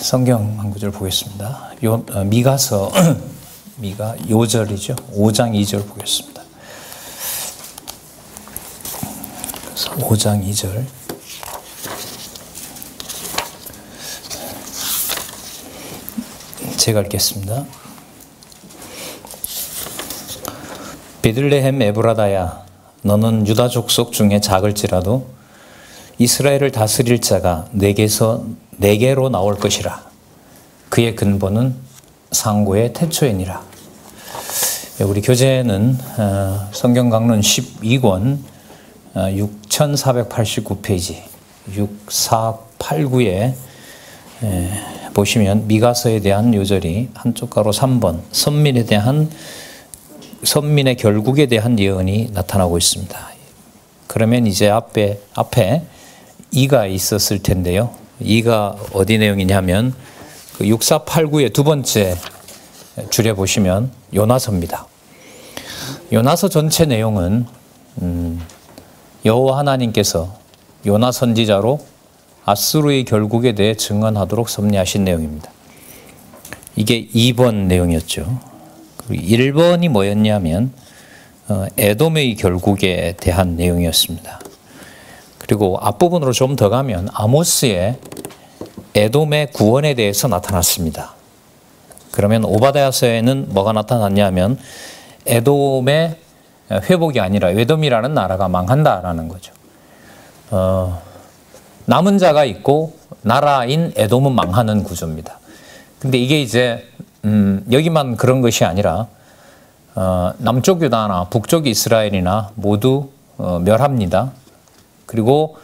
성경 한 구절 보겠습니다. 미가서 미가 요절이죠. 5장 2절 보겠습니다. 5장 2절. 제가 읽겠습니다. 베들레헴 에브라다야, 너는 유다 족속 중에 작을지라도 이스라엘을 다스릴 자가 내게로 나올 것이라. 그의 근본은 상고의 태초이니라. 우리 교재는 성경 강론 12권 6489페이지 6489에 보시면 미가서에 대한 요절이 한쪽 가로 3번 선민의 결국에 대한 예언이 나타나고 있습니다. 그러면 이제 앞에 이가 있었을 텐데요. 이가 어디 내용이냐면 그 6489의 두 번째 줄에 보시면 요나서입니다. 요나서 전체 내용은 여호와 하나님께서 요나 선지자로 아수르의 결국에 대해 증언하도록 섭리하신 내용입니다. 이게 2번 내용이었죠. 그리고 1번이 뭐였냐면 에돔의 결국에 대한 내용이었습니다. 그리고 앞부분으로 좀 더 가면 아모스의 에돔의 구원에 대해서 나타났습니다. 그러면 오바댜서에는 뭐가 나타났냐면 에돔의 회복이 아니라 에돔이라는 나라가 망한다라는 거죠. 남은 자가 있고 나라인 에돔은 망하는 구조입니다. 근데 이게 이제 여기만 그런 것이 아니라 남쪽 유다나 북쪽 이스라엘이나 모두 멸합니다. 그리고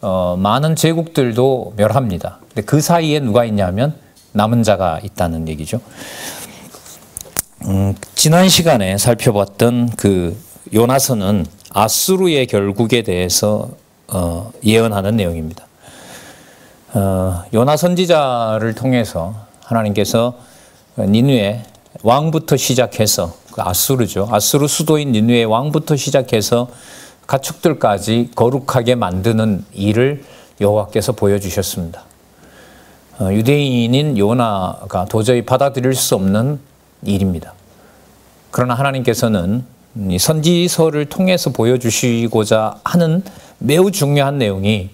많은 제국들도 멸합니다. 근데 그 사이에 누가 있냐면 남은 자가 있다는 얘기죠. 지난 시간에 살펴봤던 그 요나서는 아수르의 결국에 대해서 예언하는 내용입니다. 요나 선지자를 통해서 하나님께서 니느웨 왕부터 시작해서 그 아수르죠. 아수르 수도인 니느웨 왕부터 시작해서 가축들까지 거룩하게 만드는 일을 여호와께서 보여주셨습니다. 유대인인 요나가 도저히 받아들일 수 없는 일입니다. 그러나 하나님께서는 이 선지서를 통해서 보여주시고자 하는 매우 중요한 내용이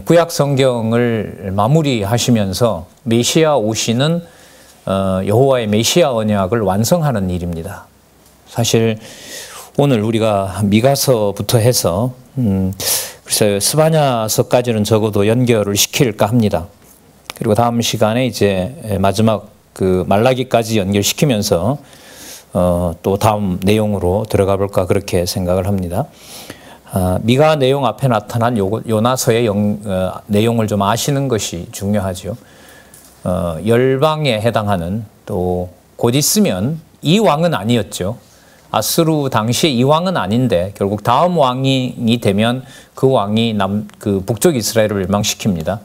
구약 성경을 마무리하시면서 메시아 오시는 여호와의 메시아 언약을 완성하는 일입니다. 사실 오늘 우리가 미가서부터 해서 글쎄요, 스바냐서까지는 적어도 연결을 시킬까 합니다. 그리고 다음 시간에 이제 마지막 그 말라기까지 연결시키면서 또 다음 내용으로 들어가 볼까 그렇게 생각을 합니다. 미가 내용 앞에 나타난 요나서의 내용을 좀 아시는 것이 중요하죠. 열방에 해당하는 또 곧 있으면 이 왕은 아니었죠. 아수르 당시에 이 왕은 아닌데 결국 다음 왕이 되면 그 왕이 그 북쪽 이스라엘을 멸망시킵니다.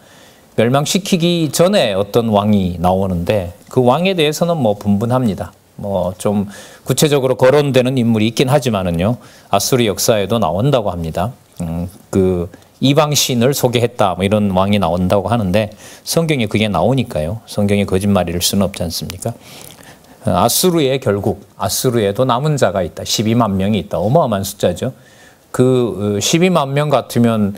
멸망시키기 전에 어떤 왕이 나오는데 그 왕에 대해서는 뭐 분분합니다. 뭐 좀 구체적으로 거론되는 인물이 있긴 하지만은요, 아수르 역사에도 나온다고 합니다. 그 이방신을 소개했다 뭐 이런 왕이 나온다고 하는데 성경에 그게 나오니까요. 성경이 거짓말일 수는 없지 않습니까? 아수르의 결국, 아수르에도 남은 자가 있다. 12만 명이 있다. 어마어마한 숫자죠. 그 12만 명 같으면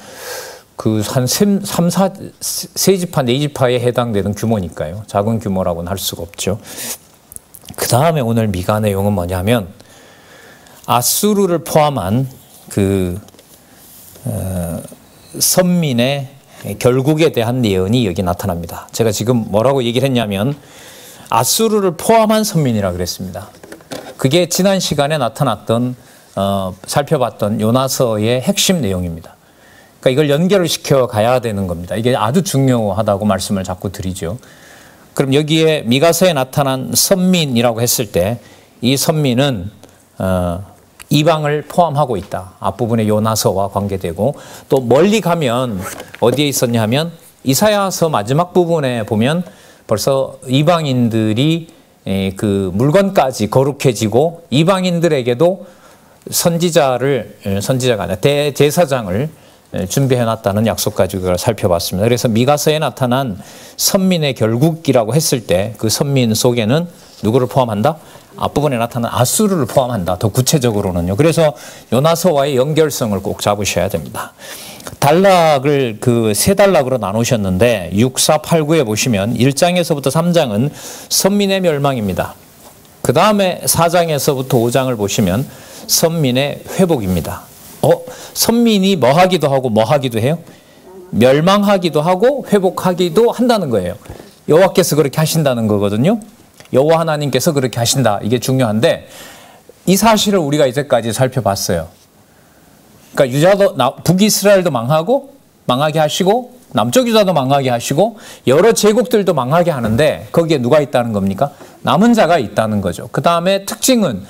그 한 3, 4, 3지파, 4지파에 해당되는 규모니까요. 작은 규모라고는 할 수가 없죠. 그 다음에 오늘 미가 내용은 뭐냐면 아수르를 포함한 그 선민의 결국에 대한 예언이 여기 나타납니다. 제가 지금 뭐라고 얘기를 했냐면 아수르를 포함한 선민이라 그랬습니다. 그게 지난 시간에 나타났던 살펴봤던 요나서의 핵심 내용입니다. 그러니까 이걸 연결을 시켜 가야 되는 겁니다. 이게 아주 중요하다고 말씀을 자꾸 드리죠. 그럼 여기에 미가서에 나타난 선민이라고 했을 때 이 선민은 이방을 포함하고 있다. 앞부분에 요나서와 관계되고 또 멀리 가면 어디에 있었냐 하면 이사야서 마지막 부분에 보면 벌써 이방인들이 그 물건까지 거룩해지고 이방인들에게도 선지자가 아니라 대제사장을 준비해놨다는 약속 가지고 그걸 살펴봤습니다. 그래서 미가서에 나타난 선민의 결국이라고 했을 때 그 선민 속에는 누구를 포함한다? 앞부분에 나타난 아수르를 포함한다. 더 구체적으로는요. 그래서 요나서와의 연결성을 꼭 잡으셔야 됩니다. 단락을 그 세 단락으로 나누셨는데 6, 4, 8, 9에 보시면 1장에서부터 3장은 선민의 멸망입니다. 그 다음에 4장에서부터 5장을 보시면 선민의 회복입니다. 선민이 뭐 하기도 하고 뭐 하기도 해요? 멸망하기도 하고 회복하기도 한다는 거예요. 여호와께서 그렇게 하신다는 거거든요. 여호와 하나님께서 그렇게 하신다. 이게 중요한데 이 사실을 우리가 이제까지 살펴봤어요. 그러니까 유다도 북이스라엘도 망하게 하시고 남쪽 유다도 망하게 하시고 여러 제국들도 망하게 하는데 거기에 누가 있다는 겁니까? 남은 자가 있다는 거죠. 그 다음에 특징은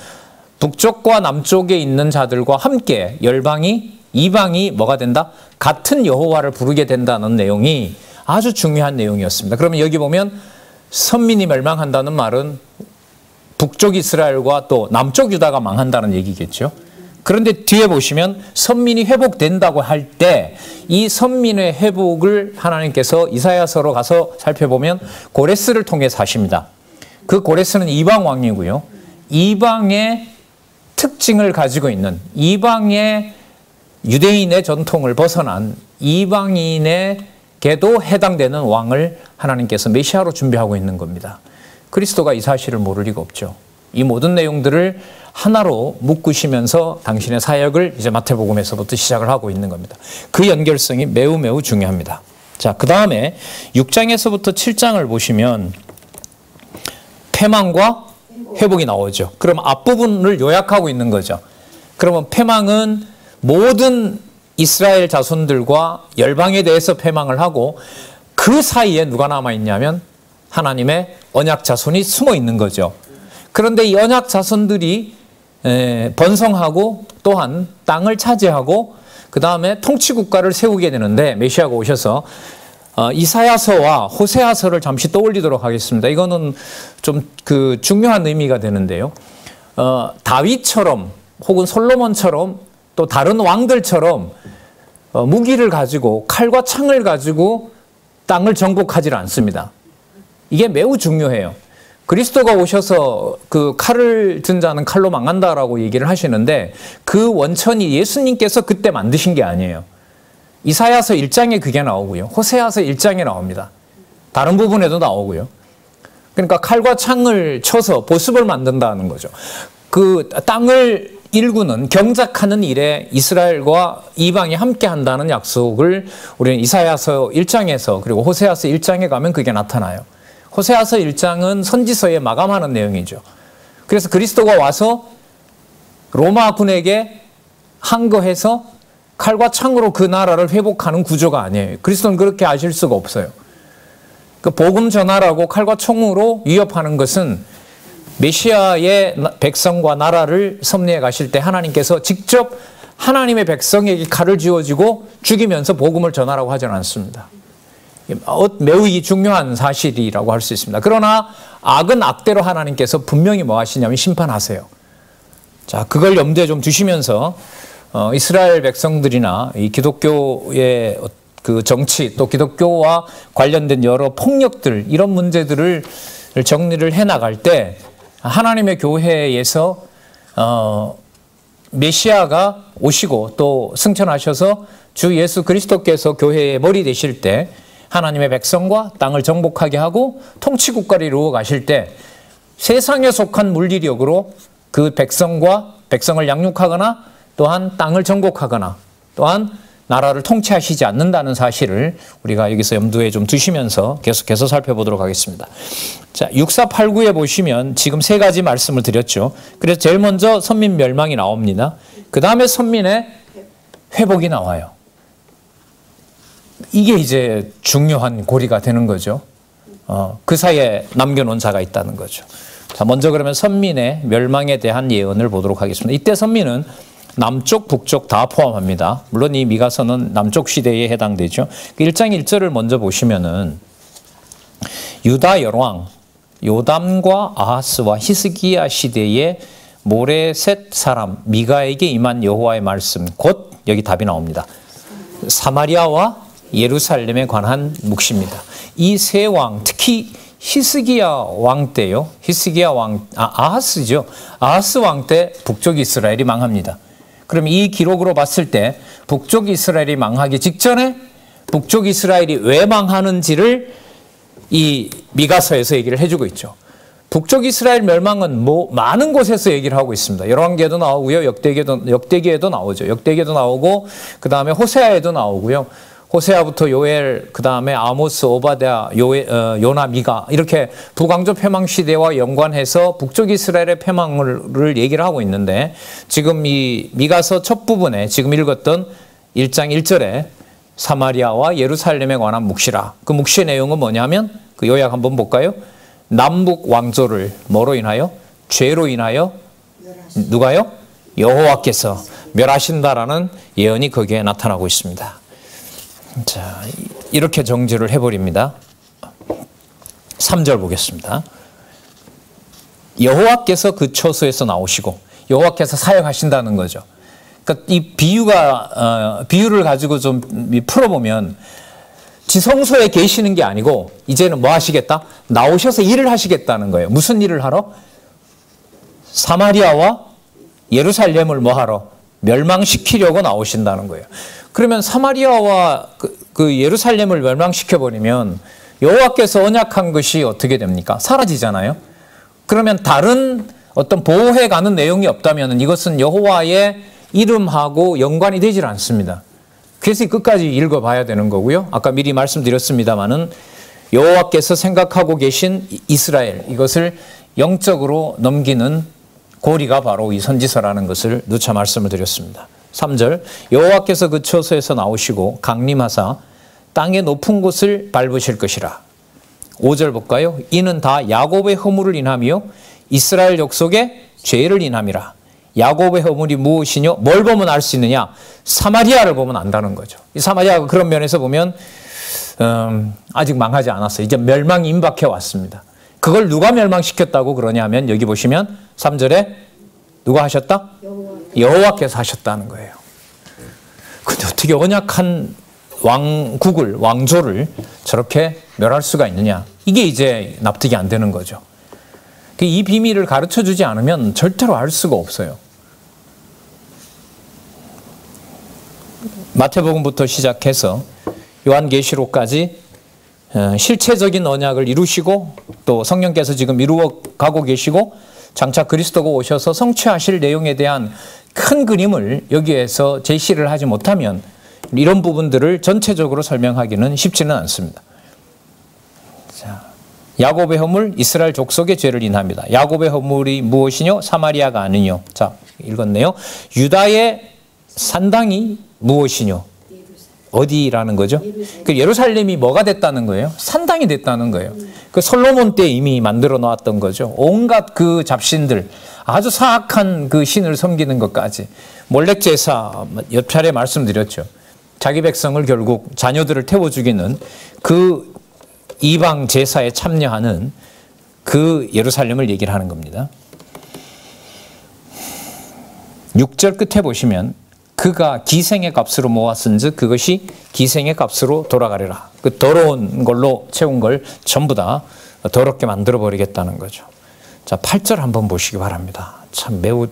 북쪽과 남쪽에 있는 자들과 함께 이방이 뭐가 된다? 같은 여호와를 부르게 된다는 내용이 아주 중요한 내용이었습니다. 그러면 여기 보면 선민이 멸망한다는 말은 북쪽 이스라엘과 또 남쪽 유다가 망한다는 얘기겠죠. 그런데 뒤에 보시면 선민이 회복된다고 할 때 이 선민의 회복을 하나님께서 이사야서로 가서 살펴보면 고레스를 통해서 하십니다. 그 고레스는 이방 왕이고요. 이방의 특징을 가지고 있는 이방의 유대인의 전통을 벗어난 이방인에게도 해당되는 왕을 하나님께서 메시아로 준비하고 있는 겁니다. 그리스도가 이 사실을 모를 리가 없죠. 이 모든 내용들을 하나로 묶으시면서 당신의 사역을 이제 마태복음에서부터 시작을 하고 있는 겁니다. 그 연결성이 매우 매우 중요합니다. 자, 그 다음에 6장에서부터 7장을 보시면 패망과 회복이 나오죠. 그럼 앞부분을 요약하고 있는 거죠. 그러면 패망은 모든 이스라엘 자손들과 열방에 대해서 패망을 하고 그 사이에 누가 남아있냐면 하나님의 언약 자손이 숨어 있는 거죠. 그런데 이 언약 자손들이 번성하고 또한 땅을 차지하고 그 다음에 통치국가를 세우게 되는데 메시아가 오셔서 이사야서와 호세아서를 잠시 떠올리도록 하겠습니다. 이거는 좀 그 중요한 의미가 되는데요. 다윗처럼 혹은 솔로몬처럼 또 다른 왕들처럼 무기를 가지고 칼과 창을 가지고 땅을 정복하지 않습니다. 이게 매우 중요해요. 그리스도가 오셔서 그 칼을 든 자는 칼로 망한다라고 얘기를 하시는데 그 원천이 예수님께서 그때 만드신 게 아니에요. 이사야서 1장에 그게 나오고요. 호세아서 1장에 나옵니다. 다른 부분에도 나오고요. 그러니까 칼과 창을 쳐서 보습을 만든다는 거죠. 그 땅을 일구는 경작하는 일에 이스라엘과 이방이 함께 한다는 약속을 우리는 이사야서 1장에서 그리고 호세아서 1장에 가면 그게 나타나요. 호세아서 1장은 선지서에 마감하는 내용이죠. 그래서 그리스도가 와서 로마 군에게 항거해서 칼과 창으로 그 나라를 회복하는 구조가 아니에요. 그리스도는 그렇게 하실 수가 없어요. 그 복음 전하라고 칼과 총으로 위협하는 것은 메시아의 백성과 나라를 섭리해 가실 때 하나님께서 직접 하나님의 백성에게 칼을 쥐어주고 죽이면서 복음을 전하라고 하지는 않습니다. 매우 중요한 사실이라고 할 수 있습니다. 그러나 악은 악대로 하나님께서 분명히 뭐 하시냐면 심판하세요. 자, 그걸 염두에 좀 두시면서 이스라엘 백성들이나 이 기독교의 그 정치 또 기독교와 관련된 여러 폭력들 이런 문제들을 정리를 해나갈 때 하나님의 교회에서 메시아가 오시고 또 승천하셔서 주 예수 그리스도께서 교회의 머리 되실 때 하나님의 백성과 땅을 정복하게 하고 통치국가를 이루어 가실 때 세상에 속한 물리력으로 그 백성을 양육하거나 또한 땅을 정복하거나 또한 나라를 통치하시지 않는다는 사실을 우리가 여기서 염두에 좀 두시면서 계속해서 살펴보도록 하겠습니다. 자, 6, 4, 8, 9에 보시면 지금 세 가지 말씀을 드렸죠. 그래서 제일 먼저 선민 멸망이 나옵니다. 그 다음에 선민의 회복이 나와요. 이게 이제 중요한 고리가 되는 거죠. 그 사이에 남겨놓은 자가 있다는 거죠. 자, 먼저 그러면 선민의 멸망에 대한 예언을 보도록 하겠습니다. 이때 선민은 남쪽, 북쪽 다 포함합니다. 물론 이 미가서는 남쪽 시대에 해당되죠. 1장 1절을 먼저 보시면은 유다 열왕 요담과 아하스와 히스기야 시대의 모레셋 사람 미가에게 임한 여호와의 말씀 곧 여기 답이 나옵니다. 사마리아와 예루살렘에 관한 묵시입니다. 이 세 왕, 특히 히스기야 왕 때요. 히스기야 왕, 아하스죠. 아하스 왕 때 북쪽 이스라엘이 망합니다. 그럼 이 기록으로 봤을 때 북쪽 이스라엘이 망하기 직전에 북쪽 이스라엘이 왜 망하는지를 이 미가서에서 얘기를 해주고 있죠. 북쪽 이스라엘 멸망은 많은 곳에서 얘기를 하고 있습니다. 열왕기에도 나오고요. 역대기에도 나오죠. 역대기에도 나오고 그 다음에 호세아에도 나오고요. 호세아부터 요엘, 그 다음에 아모스, 오바댜, 요나, 미가 이렇게 북왕조 패망 시대와 연관해서 북쪽 이스라엘의 패망을 얘기를 하고 있는데 지금 이 미가서 첫 부분에 지금 읽었던 1장 1절에 사마리아와 예루살렘에 관한 묵시라. 그 묵시의 내용은 뭐냐면 그 요약 한번 볼까요? 남북 왕조를 뭐로 인하여? 죄로 인하여 누가요? 여호와께서 멸하신다라는 예언이 거기에 나타나고 있습니다. 자, 이렇게 정지를 해버립니다. 3절 보겠습니다. 여호와께서 그 처소에서 나오시고 여호와께서 사역하신다는 거죠. 그러니까 이 비유를 가지고 좀 풀어보면 지성소에 계시는 게 아니고 이제는 뭐 하시겠다? 나오셔서 일을 하시겠다는 거예요. 무슨 일을 하러? 사마리아와 예루살렘을 뭐 하러? 멸망시키려고 나오신다는 거예요. 그러면 사마리아와 그 예루살렘을 멸망시켜버리면 여호와께서 언약한 것이 어떻게 됩니까? 사라지잖아요. 그러면 다른 어떤 보호해가는 내용이 없다면 이것은 여호와의 이름하고 연관이 되질 않습니다. 그래서 끝까지 읽어봐야 되는 거고요. 아까 미리 말씀드렸습니다마는 여호와께서 생각하고 계신 이스라엘, 이것을 영적으로 넘기는 고리가 바로 이 선지서라는 것을 누차 말씀을 드렸습니다. 3절, 여호와께서 그 처소에서 나오시고 강림하사 땅의 높은 곳을 밟으실 것이라. 5절 볼까요? 이는 다 야곱의 허물을 인하며 이스라엘 족속의 죄를 인함이라. 야곱의 허물이 무엇이뇨? 뭘 보면 알 수 있느냐? 사마리아를 보면 안다는 거죠. 이 사마리아가 그런 면에서 보면 아직 망하지 않았어요. 이제 멸망이 임박해 왔습니다. 그걸 누가 멸망시켰다고 그러냐면 여기 보시면 3절에 누가 하셨다? 여호와께서 하셨다는 거예요. 근데 어떻게 언약한 왕조를 저렇게 멸할 수가 있느냐? 이게 이제 납득이 안 되는 거죠. 이 비밀을 가르쳐 주지 않으면 절대로 알 수가 없어요. 마태복음부터 시작해서 요한계시록까지 실체적인 언약을 이루시고 또 성령께서 지금 이루어 가고 계시고 장차 그리스도가 오셔서 성취하실 내용에 대한 큰 그림을 여기에서 제시를 하지 못하면 이런 부분들을 전체적으로 설명하기는 쉽지는 않습니다. 자, 야곱의 허물, 이스라엘 족속의 죄를 인합니다. 야곱의 허물이 무엇이뇨? 사마리아가 아니뇨. 자, 읽었네요. 유다의 산당이 무엇이뇨? 어디라는 거죠? 그 예루살렘이 뭐가 됐다는 거예요? 산당이 됐다는 거예요. 그 솔로몬 때 이미 만들어 놓았던 거죠. 온갖 그 잡신들, 아주 사악한 그 신을 섬기는 것까지. 몰렉 제사 몇 차례 말씀드렸죠. 자기 백성을 결국 자녀들을 태워 죽이는 그 이방 제사에 참여하는 그 예루살렘을 얘기를 하는 겁니다. 6절 끝에 보시면 그가 기생의 값으로 모았은즉 그것이 기생의 값으로 돌아가리라. 그 더러운 걸로 채운 걸 전부 다 더럽게 만들어 버리겠다는 거죠. 자, 8절 한번 보시기 바랍니다. 참 매우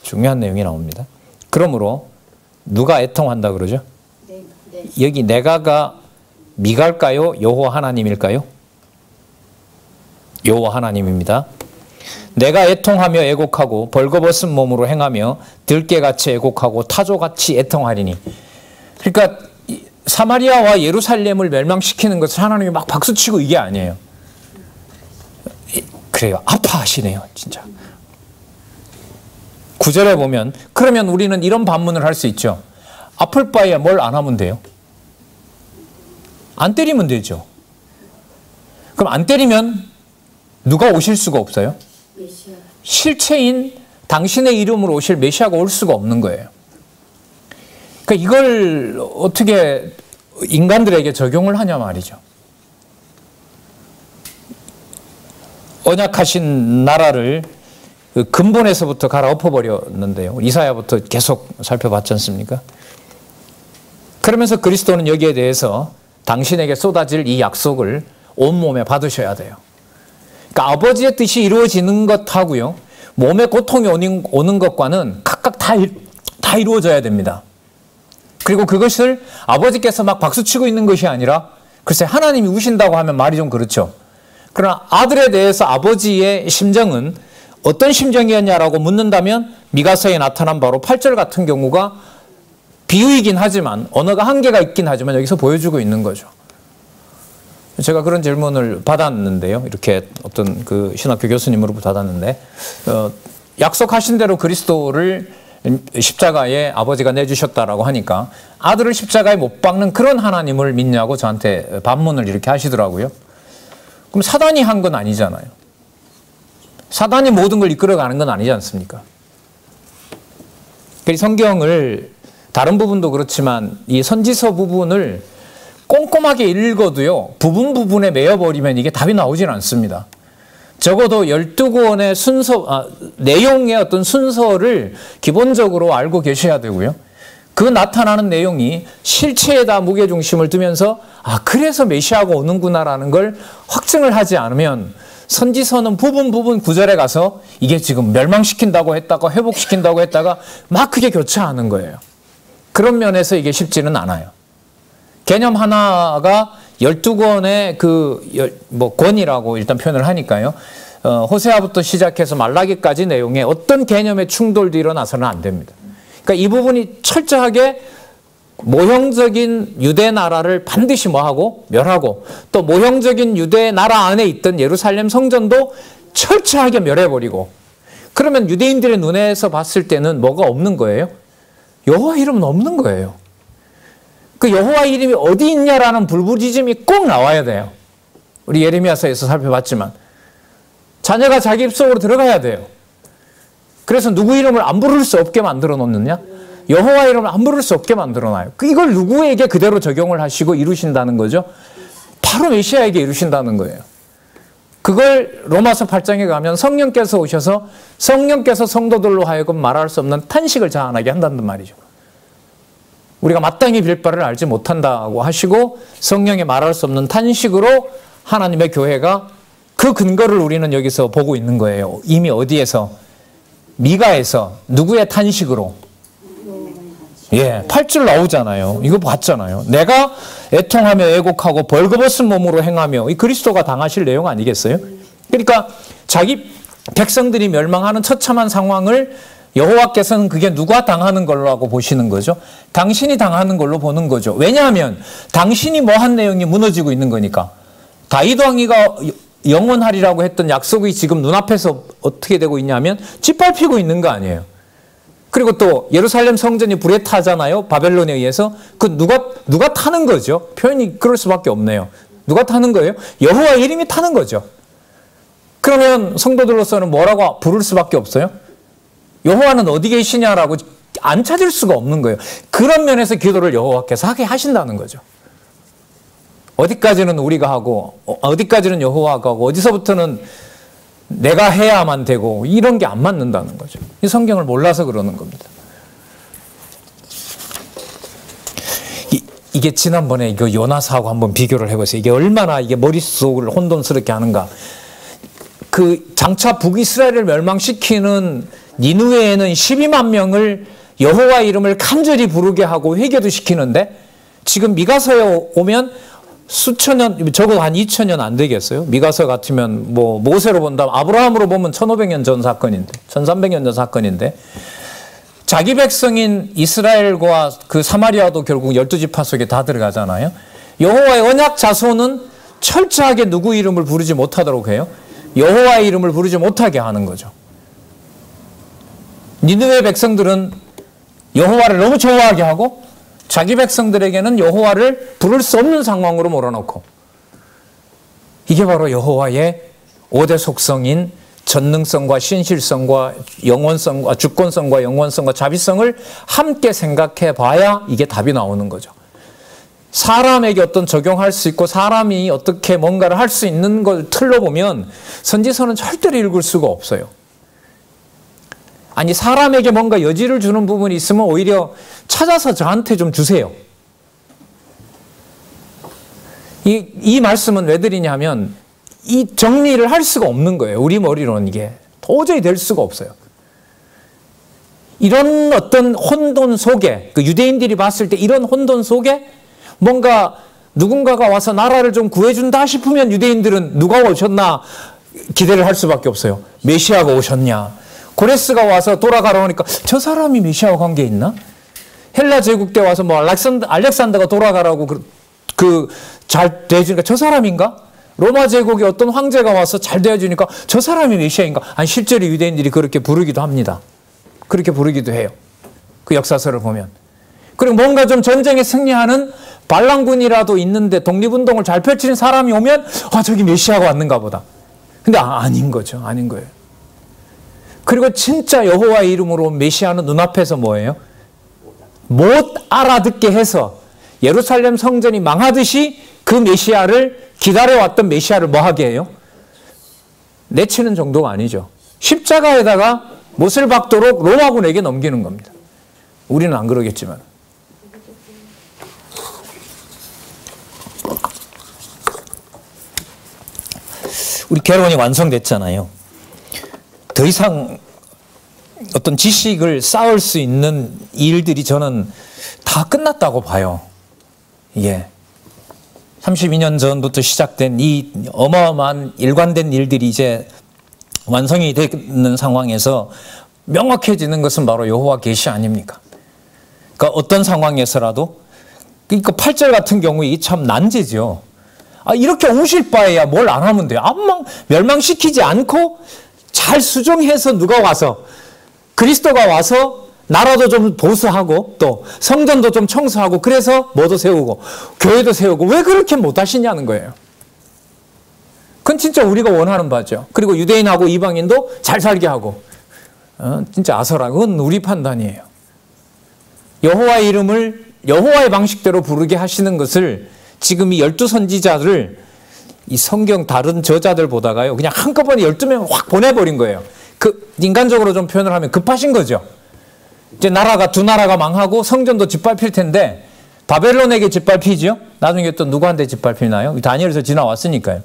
중요한 내용이 나옵니다. 그러므로 누가 애통한다 그러죠? 여기 내가가 미갈까요? 여호와 하나님일까요? 여호와 하나님입니다. 내가 애통하며 애곡하고 벌거벗은 몸으로 행하며 들깨같이 애곡하고 타조같이 애통하리니. 그러니까 사마리아와 예루살렘을 멸망시키는 것을 하나님이 막 박수치고 이게 아니에요. 그래요. 아파하시네요. 진짜. 9절에 보면 그러면 우리는 이런 반문을 할 수 있죠. 아플 바에 뭘 안 하면 돼요? 안 때리면 되죠. 그럼 안 때리면 누가 오실 수가 없어요? 실체인 당신의 이름으로 오실 메시아가 올 수가 없는 거예요. 그러니까 이걸 어떻게 인간들에게 적용을 하냐 말이죠. 언약하신 나라를 그 근본에서부터 갈아엎어버렸는데요. 이사야부터 계속 살펴봤지 않습니까? 그러면서 그리스도는 여기에 대해서 당신에게 쏟아질 이 약속을 온몸에 받으셔야 돼요. 그러니까 아버지의 뜻이 이루어지는 것하고요, 몸에 고통이 오는 것과는 각각 다 이루어져야 됩니다. 그리고 그것을 아버지께서 막 박수치고 있는 것이 아니라, 글쎄 하나님이 우신다고 하면 말이 좀 그렇죠. 그러나 아들에 대해서 아버지의 심정은 어떤 심정이었냐라고 묻는다면 미가서에 나타난 바로 8절 같은 경우가 비유이긴 하지만, 언어가 한계가 있긴 하지만 여기서 보여주고 있는 거죠. 제가 그런 질문을 받았는데요. 이렇게 어떤 그 신학교 교수님으로부터 받았는데, 약속하신 대로 그리스도를 십자가에 아버지가 내주셨다라고 하니까 아들을 십자가에 못 박는 그런 하나님을 믿냐고 저한테 반문을 이렇게 하시더라고요. 그럼 사단이 한 건 아니잖아요. 사단이 모든 걸 이끌어가는 건 아니지 않습니까? 성경을 다른 부분도 그렇지만 이 선지서 부분을 꼼꼼하게 읽어도요, 부분에 매여버리면 이게 답이 나오질 않습니다. 적어도 12권의 내용의 어떤 순서를 기본적으로 알고 계셔야 되고요. 그 나타나는 내용이 실체에다 무게중심을 두면서, 그래서 메시아가 오는구나라는 걸 확증을 하지 않으면 선지서는 부분 구절에 가서 이게 지금 멸망시킨다고 했다가 회복시킨다고 했다가 막 그게 교차하는 거예요. 그런 면에서 이게 쉽지는 않아요. 개념 하나가 12권의 권이라고 일단 표현을 하니까요. 호세아부터 시작해서 말라기까지 내용에 어떤 개념의 충돌도 일어나서는 안 됩니다. 그러니까 이 부분이 철저하게 모형적인 유대 나라를 반드시 멸하고, 또 모형적인 유대 나라 안에 있던 예루살렘 성전도 철저하게 멸해버리고, 그러면 유대인들의 눈에서 봤을 때는 뭐가 없는 거예요? 여호와 이름은 없는 거예요. 그 여호와 이름이 어디 있냐라는 불부짖음이 꼭 나와야 돼요. 우리 예레미야서에서 살펴봤지만 자녀가 자기 입속으로 들어가야 돼요. 그래서 누구 이름을 안 부를 수 없게 만들어 놓느냐? 여호와 이름을 안 부를 수 없게 만들어 놔요. 이걸 누구에게 그대로 적용을 하시고 이루신다는 거죠? 바로 메시아에게 이루신다는 거예요. 그걸 로마서 8장에 가면 성령께서 오셔서 성령께서 성도들로 하여금 말할 수 없는 탄식을 자아나게 한다는 말이죠. 우리가 마땅히 빌 바를 알지 못한다고 하시고 성령의 말할 수 없는 탄식으로 하나님의 교회가, 그 근거를 우리는 여기서 보고 있는 거예요. 이미 어디에서? 미가에서 누구의 탄식으로? 8절 나오잖아요. 이거 봤잖아요. 내가 애통하며 애곡하고 벌거벗은 몸으로 행하며, 이 그리스도가 당하실 내용 아니겠어요? 그러니까 자기 백성들이 멸망하는 처참한 상황을 여호와께서는 그게 누가 당하는 걸로 하고 보시는 거죠. 당신이 당하는 걸로 보는 거죠. 왜냐하면 당신이 한 내용이 무너지고 있는 거니까. 다윗 왕이가 영원하리라고 했던 약속이 지금 눈앞에서 어떻게 되고 있냐면 짓밟히고 있는 거 아니에요. 그리고 또 예루살렘 성전이 불에 타잖아요. 바벨론에 의해서. 누가 타는 거죠. 표현이 그럴 수밖에 없네요. 누가 타는 거예요? 여호와 이름이 타는 거죠. 그러면 성도들로서는 뭐라고 부를 수밖에 없어요? 여호와는 어디 계시냐라고 안 찾을 수가 없는 거예요. 그런 면에서 기도를 여호와께서 하게 하신다는 거죠. 어디까지는 우리가 하고, 어디까지는 여호와가 하고, 어디서부터는 내가 해야만 되고, 이런 게 안 맞는다는 거죠. 이 성경을 몰라서 그러는 겁니다. 이게 지난번에 이거 요나사하고 한번 비교를 해보세요. 이게 얼마나 이게 머릿속을 혼돈스럽게 하는가. 그 장차 북이스라엘을 멸망시키는 니느웨에는 12만 명을 여호와 이름을 간절히 부르게 하고 회개도 시키는데, 지금 미가서에 오면 수천 년, 적어도 한 2000년 안 되겠어요? 미가서 같으면 모세로 본다면, 아브라함으로 보면 1500년 전 사건인데, 1300년 전 사건인데, 자기 백성인 이스라엘과 그 사마리아도 결국 12지파 속에 다 들어가잖아요. 여호와의 언약 자손은 철저하게 누구 이름을 부르지 못하도록 해요. 여호와의 이름을 부르지 못하게 하는 거죠. 니느웨 백성들은 여호와를 너무 좋아하게 하고, 자기 백성들에게는 여호와를 부를 수 없는 상황으로 몰아넣고, 이게 바로 여호와의 5대 속성인 전능성과 신실성과 영원성과 주권성과 영원성과 자비성을 함께 생각해 봐야 이게 답이 나오는 거죠. 사람에게 어떤 적용할 수 있고 사람이 어떻게 뭔가를 할 수 있는 걸 틀로 보면 선지서는 절대로 읽을 수가 없어요. 아니, 사람에게 뭔가 여지를 주는 부분이 있으면 오히려 찾아서 저한테 좀 주세요. 이 말씀은 왜 드리냐면 이 정리를 할 수가 없는 거예요. 우리 머리로는 이게 도저히 될 수가 없어요. 이런 어떤 혼돈 속에, 그 유대인들이 봤을 때 이런 혼돈 속에 뭔가 누군가가 와서 나라를 좀 구해준다 싶으면 유대인들은 누가 오셨나 기대를 할 수밖에 없어요. 메시아가 오셨냐. 고레스가 와서 돌아가라 하니까 저 사람이 메시아와 관계 있나? 헬라 제국 때 와서 뭐 알렉산더가 돌아가라고 잘 대해주니까 저 사람인가? 로마 제국의 어떤 황제가 와서 잘 대해주니까 저 사람이 메시아인가? 아니 실제로 유대인들이 그렇게 부르기도 합니다. 그렇게 부르기도 해요. 그 역사서를 보면. 그리고 뭔가 좀 전쟁에 승리하는 반란군이라도 있는데 독립운동을 잘 펼치는 사람이 오면 아 저기 메시아가 왔는가 보다. 근데 아닌 거죠. 아닌 거예요. 그리고 진짜 여호와의 이름으로 메시아는 눈앞에서 뭐예요? 못 알아듣게 해서 예루살렘 성전이 망하듯이 그 메시아를 기다려왔던 메시아를 뭐하게 해요? 내치는 정도가 아니죠. 십자가에다가 못을 박도록 로마군에게 넘기는 겁니다. 우리는 안 그러겠지만. 우리 결혼이 완성됐잖아요. 더 이상 어떤 지식을 쌓을 수 있는 일들이 저는 다 끝났다고 봐요. 예. 32년 전부터 시작된 이 어마어마한 일관된 일들이 이제 완성이 되는 상황에서 명확해지는 것은 바로 여호와 계시 아닙니까? 그러니까 어떤 상황에서라도 그러니까 8절 같은 경우에 이게 참 난제죠. 아, 이렇게 오실 바에야 뭘 안 하면 돼요. 멸망시키지 않고 잘 수정해서 누가 와서 그리스도가 와서 나라도 좀 보수하고 또 성전도 좀 청소하고 그래서 뭐도 세우고 교회도 세우고 왜 그렇게 못하시냐는 거예요. 그건 진짜 우리가 원하는 바죠. 그리고 유대인하고 이방인도 잘 살게 하고 진짜 아서라. 그건 우리 판단이에요. 여호와의 이름을 여호와의 방식대로 부르게 하시는 것을 지금 이 12선지자를 이 성경 다른 저자들 보다가요 그냥 한꺼번에 12명을 확 보내버린 거예요. 그 인간적으로 좀 표현을 하면 급하신 거죠. 이제 두 나라가 망하고 성전도 짓밟힐 텐데 바벨론에게 짓밟히죠. 나중에 또 누구한테 짓밟히나요? 다니엘에서 지나왔으니까요.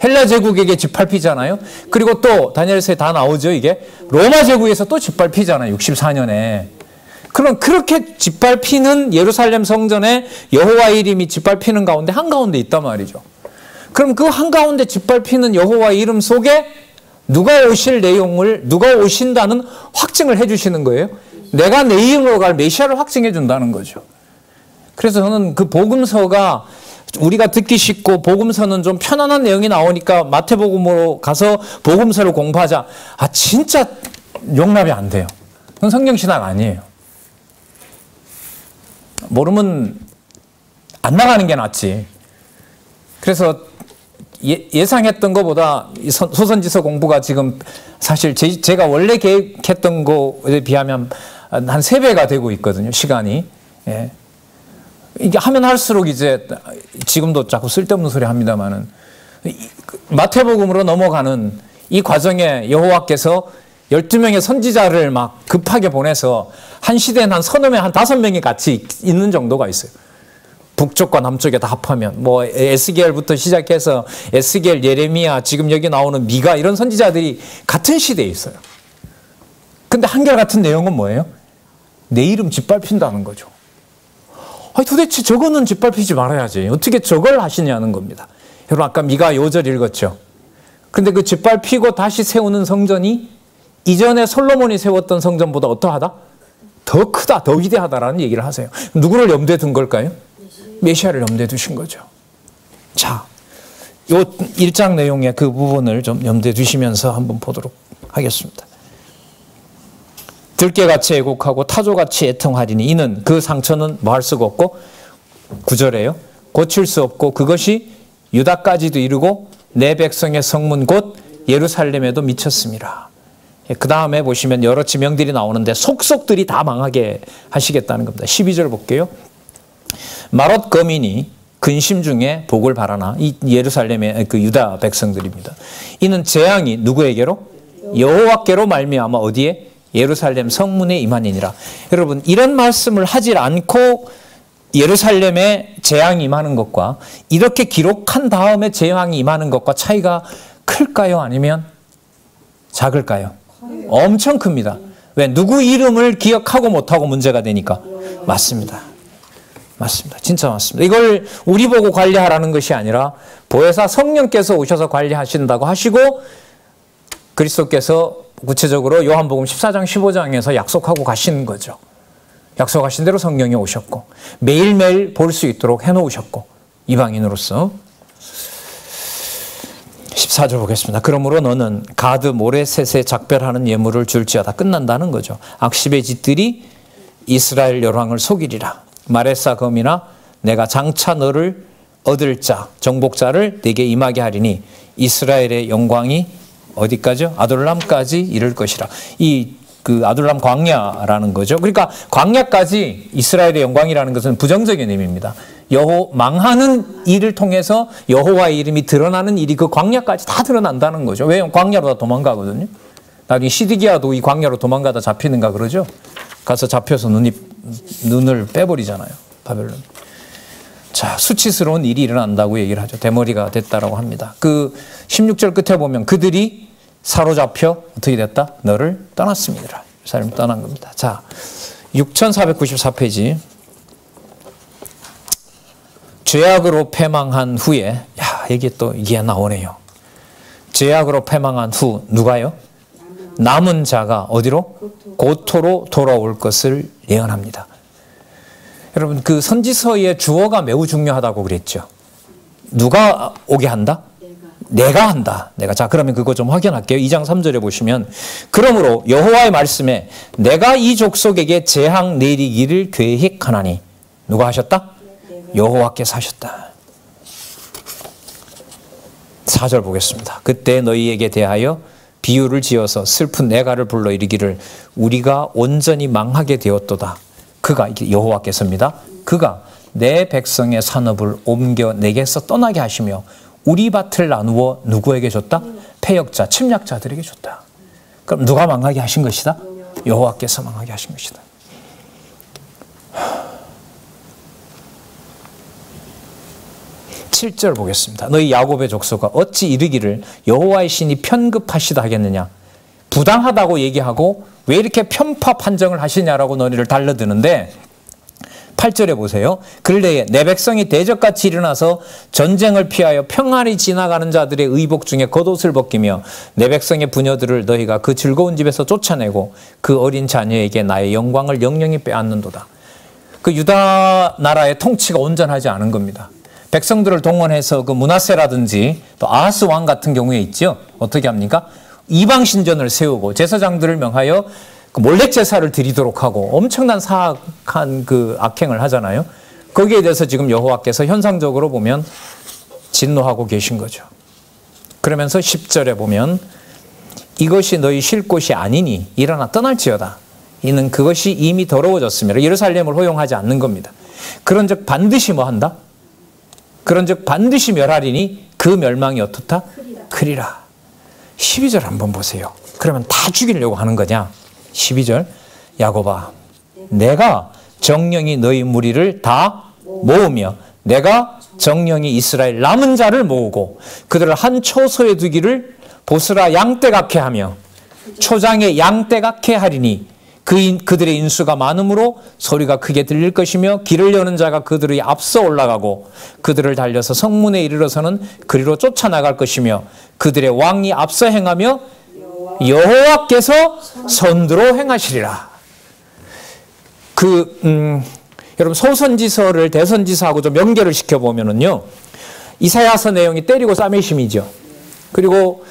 헬라 제국에게 짓밟히잖아요. 그리고 또 다니엘서에 다 나오죠. 이게 로마 제국에서 또 짓밟히잖아요. 64년에. 그럼 그렇게 짓밟히는 예루살렘 성전에 여호와의 이름이 짓밟히는 가운데 한가운데 있단 말이죠. 그럼 그 한가운데 짓밟히는 여호와의 이름 속에 누가 오실 내용을 누가 오신다는 확증을 해주시는 거예요. 내가 내 이름으로 갈 메시아를 확증해 준다는 거죠. 그래서 저는 그 복음서가 우리가 듣기 쉽고 복음서는 좀 편안한 내용이 나오니까 마태복음으로 가서 복음서를 공부하자. 아 진짜 용납이 안 돼요. 그건 성경신학 아니에요. 모르면 안 나가는 게 낫지. 그래서 예상했던 것보다 소선지서 공부가 지금 사실 제가 원래 계획했던 거에 비하면 한 3배가 되고 있거든요. 시간이. 예. 이게 하면 할수록 이제 지금도 자꾸 쓸데없는 소리 합니다만은 마태복음으로 넘어가는 이 과정에 여호와께서 12명의 선지자를 막 급하게 보내서 한 시대엔 한 서너 명, 한 5명이 같이 있는 정도가 있어요. 북쪽과 남쪽에 다 합하면 뭐 에스겔부터 시작해서 에스겔, 예레미야, 지금 여기 나오는 미가 이런 선지자들이 같은 시대에 있어요. 근데 한결같은 내용은 뭐예요? 내 이름 짓밟힌다는 거죠. 아니 도대체 저거는 짓밟히지 말아야지. 어떻게 저걸 하시냐는 겁니다. 여러분 아까 미가 요절 읽었죠. 근데 그 짓밟히고 다시 세우는 성전이 이전에 솔로몬이 세웠던 성전보다 어떠하다? 더 크다, 더 위대하다라는 얘기를 하세요. 누구를 염두에 둔 걸까요? 메시아를 염두에 두신 거죠. 자, 요 1장 내용의 그 부분을 좀 염두에 두시면서 한번 보도록 하겠습니다. 들깨같이 애곡하고 타조같이 애통하리니 이는 그 상처는 뭐 할 수가 없고 9절에요. 고칠 수 없고 그것이 유다까지도 이르고 내 백성의 성문 곧 예루살렘에도 미쳤습니다. 그 다음에 보시면 여러 지명들이 나오는데 속속들이 다 망하게 하시겠다는 겁니다. 12절 볼게요. 마롯 거민이 근심 중에 복을 바라나 이 예루살렘의 그 유다 백성들입니다. 이는 재앙이 누구에게로? 여호와께로 말미암아 어디에? 예루살렘 성문에 임하니라. 여러분 이런 말씀을 하질 않고 예루살렘에 재앙이 임하는 것과 이렇게 기록한 다음에 재앙이 임하는 것과 차이가 클까요? 아니면 작을까요? 엄청 큽니다. 왜? 누구 이름을 기억하고 못하고 문제가 되니까. 맞습니다. 맞습니다. 진짜 맞습니다. 이걸 우리 보고 관리하라는 것이 아니라 보혜사 성령께서 오셔서 관리하신다고 하시고 그리스도께서 구체적으로 요한복음 14장 15장에서 약속하고 가시는 거죠. 약속하신 대로 성령이 오셨고 매일매일 볼 수 있도록 해놓으셨고 이방인으로서 14절 보겠습니다. 그러므로 너는 가드 모레셋에 작별하는 예물을 줄지어다. 끝난다는 거죠. 악십의 짓들이 이스라엘 열왕을 속이리라. 마레사 검이나 내가 장차 너를 얻을 자 정복자를 내게 임하게 하리니 이스라엘의 영광이 어디까지요? 아둘람까지 이를 것이라. 그 아둘람 광야라는 거죠. 그러니까 광야까지 이스라엘의 영광이라는 것은 부정적인 의미입니다. 망하는 일을 통해서 여호와의 이름이 드러나는 일이 그 광야까지 다 드러난다는 거죠. 왜냐하면 광야로 다 도망가거든요. 나중에 시드기야도 이 광야로 도망가다 잡히는가 그러죠. 가서 잡혀서 눈을 빼버리잖아요. 바벨론. 자, 수치스러운 일이 일어난다고 얘기를 하죠. 대머리가 됐다라고 합니다. 그 16절 끝에 보면 그들이 사로잡혀 어떻게 됐다? 너를 떠났습니다. 예루살렘 떠난 겁니다. 자, 6494페이지. 죄악으로 패망한 후에, 이게 또 이게 나오네요. 죄악으로 패망한 후 누가요? 남은 자가 어디로? 고토로 돌아올 것을 예언합니다. 여러분, 그 선지서의 주어가 매우 중요하다고 그랬죠. 누가 오게 한다? 내가 한다. 내가. 자, 그러면 그거 좀 확인할게요. 2장 3절에 보시면 그러므로 여호와의 말씀에 내가 이 족속에게 재앙 내리기를 계획하나니 누가 하셨다? 여호와께서 하셨다. 4절 보겠습니다. 그때 너희에게 대하여 비유를 지어서 슬픈 내가를 불러 이르기를 우리가 온전히 망하게 되었도다. 그가 여호와께서입니다. 그가 내 백성의 산업을 옮겨 내게서 떠나게 하시며 우리 밭을 나누어 누구에게 줬다? 패역자, 침략자들에게 줬다. 그럼 누가 망하게 하신 것이다? 여호와께서 망하게 하신 것이다. 7절 보겠습니다. 너희 야곱의 족속아 어찌 이르기를 여호와의 신이 편급하시다 하겠느냐. 부당하다고 얘기하고 왜 이렇게 편파 판정을 하시냐라고 너희를 달려드는데 8절에 보세요. 근래에 내 백성이 대적같이 일어나서 전쟁을 피하여 평안히 지나가는 자들의 의복 중에 겉옷을 벗기며 내 백성의 부녀들을 너희가 그 즐거운 집에서 쫓아내고 그 어린 자녀에게 나의 영광을 영영히 빼앗는도다. 그 유다 나라의 통치가 온전하지 않은 겁니다. 백성들을 동원해서 그 므낫세라든지 또 아하스 왕 같은 경우에 있죠. 어떻게 합니까? 이방 신전을 세우고 제사장들을 명하여 그 몰래 제사를 드리도록 하고 엄청난 사악한 그 악행을 하잖아요. 거기에 대해서 지금 여호와께서 현상적으로 보면 진노하고 계신 거죠. 그러면서 10절에 보면 이것이 너희 쉴 곳이 아니니 일어나 떠날지어다. 이는 그것이 이미 더러워졌으며 예루살렘을 허용하지 않는 겁니다. 그런즉 반드시 뭐 한다? 그런즉 반드시 멸하리니 그 멸망이 어떻다? 크리라. 12절 한번 보세요. 그러면 다 죽이려고 하는 거냐? 12절 야곱아 내가 정령이 너희 무리를 다 모으며 내가 정령이 이스라엘 남은 자를 모으고 그들을 한 초소에 두기를 보스라 양떼같게 하며 초장에 양떼같게 하리니 그들의 인수가 많으므로 소리가 크게 들릴 것이며 길을 여는 자가 그들의 앞서 올라가고 그들을 달려서 성문에 이르러서는 그리로 쫓아나갈 것이며 그들의 왕이 앞서 행하며 여호와께서 선두로 행하시리라. 여러분 소선지서를 대선지서하고 좀 연결을 시켜보면은요. 이사야서 내용이 때리고 싸매심이죠. 그리고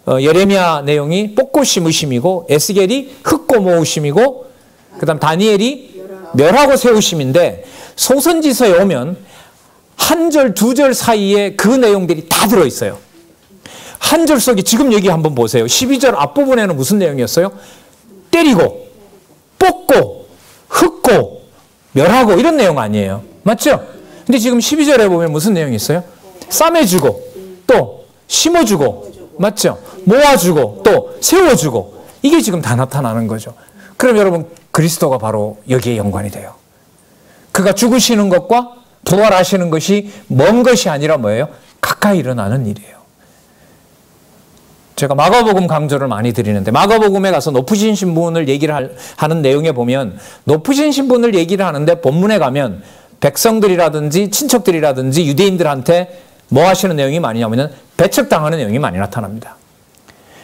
예레미야 내용이 뽑고 심으심이고 에스겔이 흙고 모으심이고 그 다음 다니엘이 멸하고 세우심인데 소선지서에 오면 한 절, 두 절 사이에 그 내용들이 다 들어있어요. 한 절 속에 지금 여기 한번 보세요. 12절 앞부분에는 무슨 내용이었어요? 때리고 뽑고 흙고 멸하고 이런 내용 아니에요. 맞죠? 근데 지금 12절에 보면 무슨 내용이 있어요? 싸매주고 또 심어주고 맞죠? 모아주고 또 세워주고 이게 지금 다 나타나는 거죠. 그럼 여러분 그리스도가 바로 여기에 연관이 돼요. 그가 죽으시는 것과 부활하시는 것이 먼 것이 아니라 뭐예요? 가까이 일어나는 일이에요. 제가 마가복음 강조를 많이 드리는데 마가복음에 가서 높으신 신분을 얘기를 하는 내용에 보면 높으신 신분을 얘기를 하는데 본문에 가면 백성들이라든지 친척들이라든지 유대인들한테 뭐 하시는 내용이 많이 나오면 배척당하는 내용이 많이 나타납니다.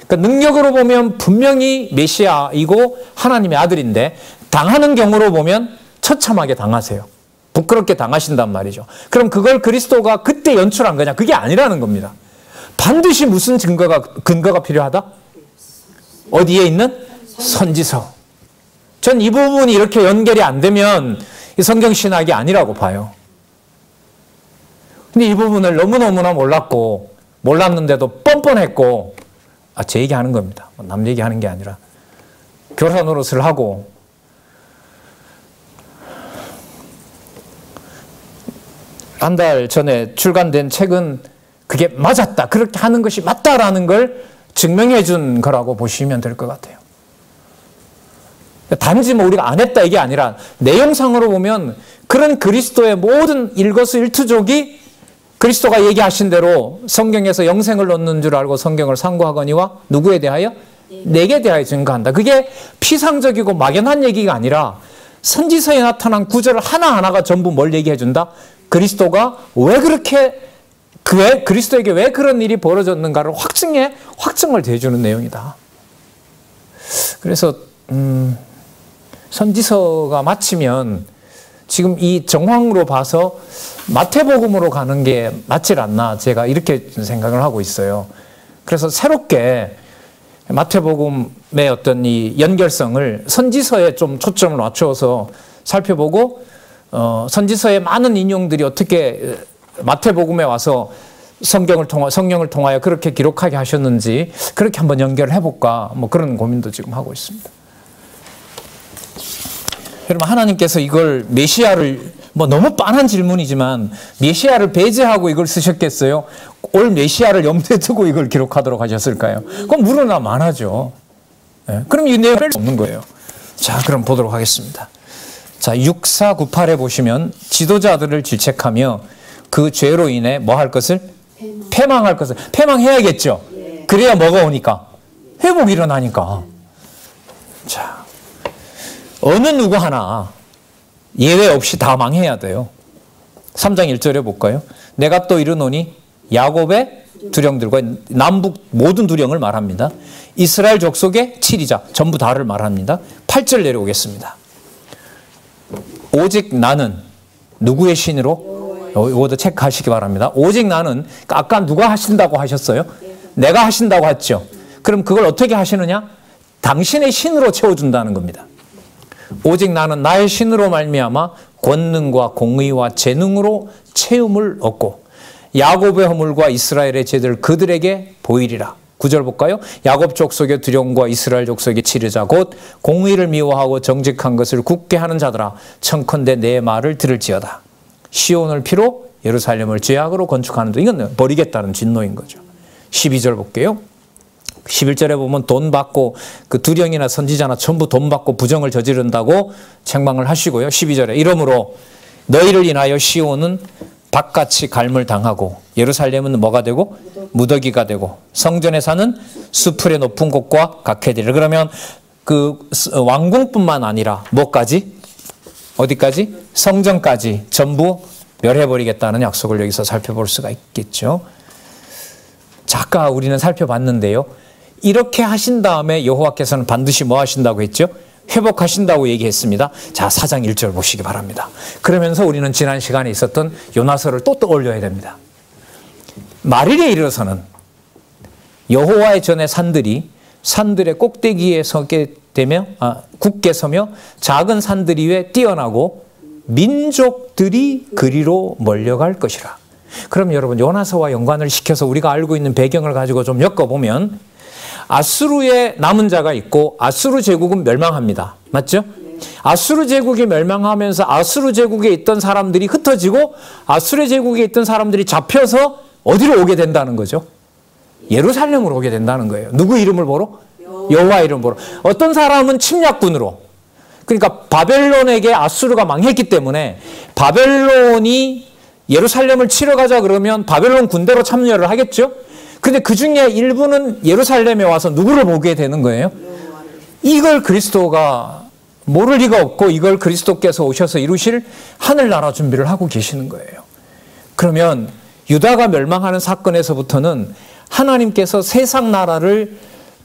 그러니까 능력으로 보면 분명히 메시아이고 하나님의 아들인데 당하는 경우로 보면 처참하게 당하세요. 부끄럽게 당하신단 말이죠. 그럼 그걸 그리스도가 그때 연출한 거냐? 그게 아니라는 겁니다. 반드시 무슨 근거가 필요하다? 어디에 있는? 선지서. 전 이 부분이 이렇게 연결이 안 되면 성경 신학이 아니라고 봐요. 근데 이 부분을 너무너무나 몰랐는데도 뻔뻔했고, 제 얘기하는 겁니다. 남 얘기하는 게 아니라. 교사 노릇을 하고, 한 달 전에 출간된 책은 그게 맞았다. 그렇게 하는 것이 맞다라는 걸 증명해 준 거라고 보시면 될 것 같아요. 단지 뭐 우리가 안 했다 이게 아니라 내용상으로 보면 그런 그리스도의 모든 일거수일투족이 그리스도가 얘기하신 대로 성경에서 영생을 얻는 줄 알고 성경을 상고하거니와 누구에 대하여? 내게 대하여 증거한다. 그게 피상적이고 막연한 얘기가 아니라 선지서에 나타난 구절 하나하나가 전부 뭘 얘기해 준다? 그리스도가 왜 그렇게 그리스도에게 왜 그런 일이 벌어졌는가를 확증을 대주는 내용이다. 그래서 선지서가 마치면 지금 이 정황으로 봐서 마태복음으로 가는 게 맞질 않나 제가 이렇게 생각을 하고 있어요. 그래서 새롭게 마태복음의 어떤 이 연결성을 선지서에 좀 초점을 맞추어서 살펴보고 선지서의 많은 인용들이 어떻게 마태복음에 와서 성령을 통하여 그렇게 기록하게 하셨는지 그렇게 한번 연결해 볼까 뭐 그런 고민도 지금 하고 있습니다. 여러분 하나님께서 이걸 메시아를 뭐 너무 빤한 질문이지만 메시아를 배제하고 이걸 쓰셨겠어요? 올 메시아를 염두에 두고 이걸 기록하도록 하셨을까요? 그럼 물어나 많아죠. 네. 그럼 이 내용을 뺄 수 없는 거예요. 자, 그럼 보도록 하겠습니다. 자, 6498에 보시면 지도자들을 질책하며 그 죄로 인해 뭐 할 것을? 패망할 것을. 패망해야겠죠. 그래야 뭐가 오니까? 회복이 일어나니까. 자, 어느 누구 하나 예외 없이 다 망해야 돼요. 3장 1절에 볼까요? 내가 또 이르노니 야곱의 두령들과 남북 모든 두령을 말합니다. 이스라엘 족속의 7이자 전부 다를 말합니다. 8절 내려오겠습니다. 오직 나는 누구의 신으로? 이것도 체크하시기 바랍니다. 오직 나는 아까 누가 하신다고 하셨어요? 내가 하신다고 했죠. 그럼 그걸 어떻게 하시느냐? 당신의 신으로 채워준다는 겁니다. 오직 나는 나의 신으로 말미암아 권능과 공의와 재능으로 채움을 얻고 야곱의 허물과 이스라엘의 죄를 그들에게 보이리라. 9절 볼까요? 야곱 족속의 두령과 이스라엘 족속의 치르자 곧 공의를 미워하고 정직한 것을 굳게 하는 자들아 청컨대 내 말을 들을지어다. 시온을 피로 예루살렘을 죄악으로 건축하는 데 이건 버리겠다는 진노인 거죠. 12절 볼게요. 11절에 보면 돈 받고 그 두령이나 선지자나 전부 돈 받고 부정을 저지른다고 책망을 하시고요. 12절에 이러므로 너희를 인하여 시온은 박같이 갈물 당하고 예루살렘은 뭐가 되고 무더기가 되고 성전에 사는 수풀의 높은 곳과 같게 되리라. 그러면 그 왕궁뿐만 아니라 뭐까지? 어디까지? 성전까지 전부 멸해버리겠다는 약속을 여기서 살펴볼 수가 있겠죠. 자, 아까 우리는 살펴봤는데요. 이렇게 하신 다음에 여호와께서는 반드시 뭐 하신다고 했죠? 회복하신다고 얘기했습니다. 자, 4장 1절 보시기 바랍니다. 그러면서 우리는 지난 시간에 있었던 요나서를 또 떠올려야 됩니다. 말일에 이르러서는 여호와의 전에 산들의 꼭대기에 서게 되며 굳게 서며 작은 산들 위에 뛰어나고 민족들이 그리로 몰려갈 것이라. 그럼 여러분 요나서와 연관을 시켜서 우리가 알고 있는 배경을 가지고 좀 엮어보면 아수르의 남은 자가 있고 아수르 제국은 멸망합니다. 맞죠? 아수르 제국이 멸망하면서 아수르 제국에 있던 사람들이 흩어지고 아수르 제국에 있던 사람들이 잡혀서 어디로 오게 된다는 거죠? 예루살렘으로 오게 된다는 거예요. 누구 이름을 보러? 여호와 이름 보러. 어떤 사람은 침략군으로, 그러니까 바벨론에게 아수르가 망했기 때문에 바벨론이 예루살렘을 치러 가자 그러면 바벨론 군대로 참여를 하겠죠. 근데 그 중에 일부는 예루살렘에 와서 누구를 보게 되는 거예요? 이걸 그리스도가 모를 리가 없고 이걸 그리스도께서 오셔서 이루실 하늘나라 준비를 하고 계시는 거예요. 그러면 유다가 멸망하는 사건에서부터는 하나님께서 세상 나라를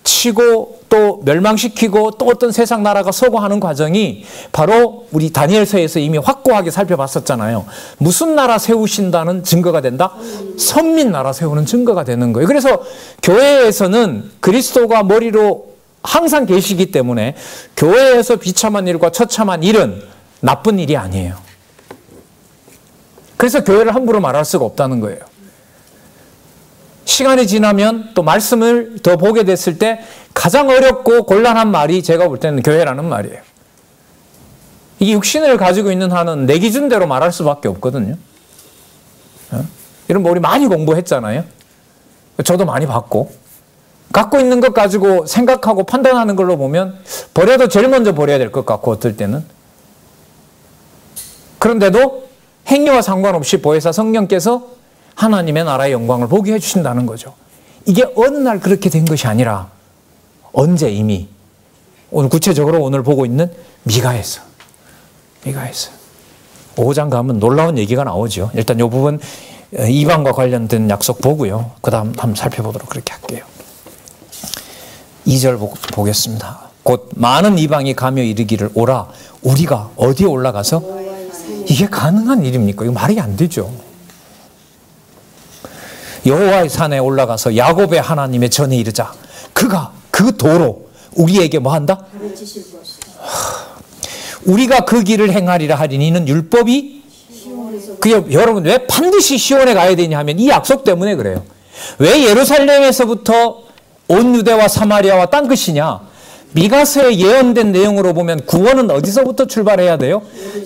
치고 또 멸망시키고 또 어떤 세상 나라가 서고 하는 과정이 바로 우리 다니엘서에서 이미 확고하게 살펴봤었잖아요. 무슨 나라 세우신다는 증거가 된다? 선민 나라 세우는 증거가 되는 거예요. 그래서 교회에서는 그리스도가 머리로 항상 계시기 때문에 교회에서 비참한 일과 처참한 일은 나쁜 일이 아니에요. 그래서 교회를 함부로 말할 수가 없다는 거예요. 시간이 지나면 또 말씀을 더 보게 됐을 때 가장 어렵고 곤란한 말이 제가 볼 때는 교회라는 말이에요. 이게 육신을 가지고 있는 한은 내 기준대로 말할 수밖에 없거든요. 이런 거 우리 많이 공부했잖아요. 저도 많이 봤고. 갖고 있는 것 가지고 생각하고 판단하는 걸로 보면 버려도 제일 먼저 버려야 될 것 같고 어떨 때는. 그런데도 행위와 상관없이 보혜사 성령께서 하나님의 나라의 영광을 보게 해주신다는 거죠. 이게 어느 날 그렇게 된 것이 아니라 언제 이미 오늘 구체적으로 오늘 보고 있는 미가에서 5장 가면 놀라운 얘기가 나오죠. 일단 이 부분 이방과 관련된 약속 보고요. 그 다음 한번 살펴보도록 그렇게 할게요. 2절 보겠습니다. 곧 많은 이방이 가며 이르기를 오라 우리가 어디에 올라가서 이게 가능한 일입니까? 이거 말이 안 되죠. 여호와의 산에 올라가서 야곱의 하나님의 전에 이르자 그가 그 도로 우리에게 뭐 한다? 우리가 그 길을 행하리라 하리니 이는 율법이 여러분 왜 반드시 시온에 가야 되냐 하면 이 약속 때문에 그래요. 왜 예루살렘에서부터 온 유대와 사마리아와 땅끝이냐? 미가서에 예언된 내용으로 보면 구원은 어디서부터 출발해야 돼요?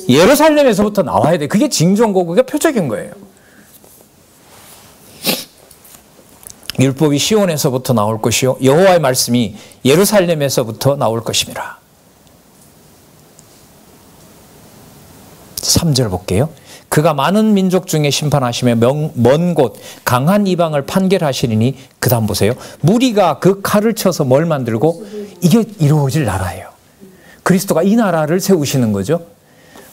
예루살렘에서부터 나와야 돼요. 그게 징조고 그게 표적인 거예요. 율법이 시온에서부터 나올 것이요 여호와의 말씀이 예루살렘에서부터 나올 것입니다. 3절 볼게요. 그가 많은 민족 중에 심판하시며 먼 곳 강한 이방을 판결하시리니 그 다음 보세요. 무리가 그 칼을 쳐서 뭘 만들고 이게 이루어질 나라예요. 그리스도가 이 나라를 세우시는 거죠.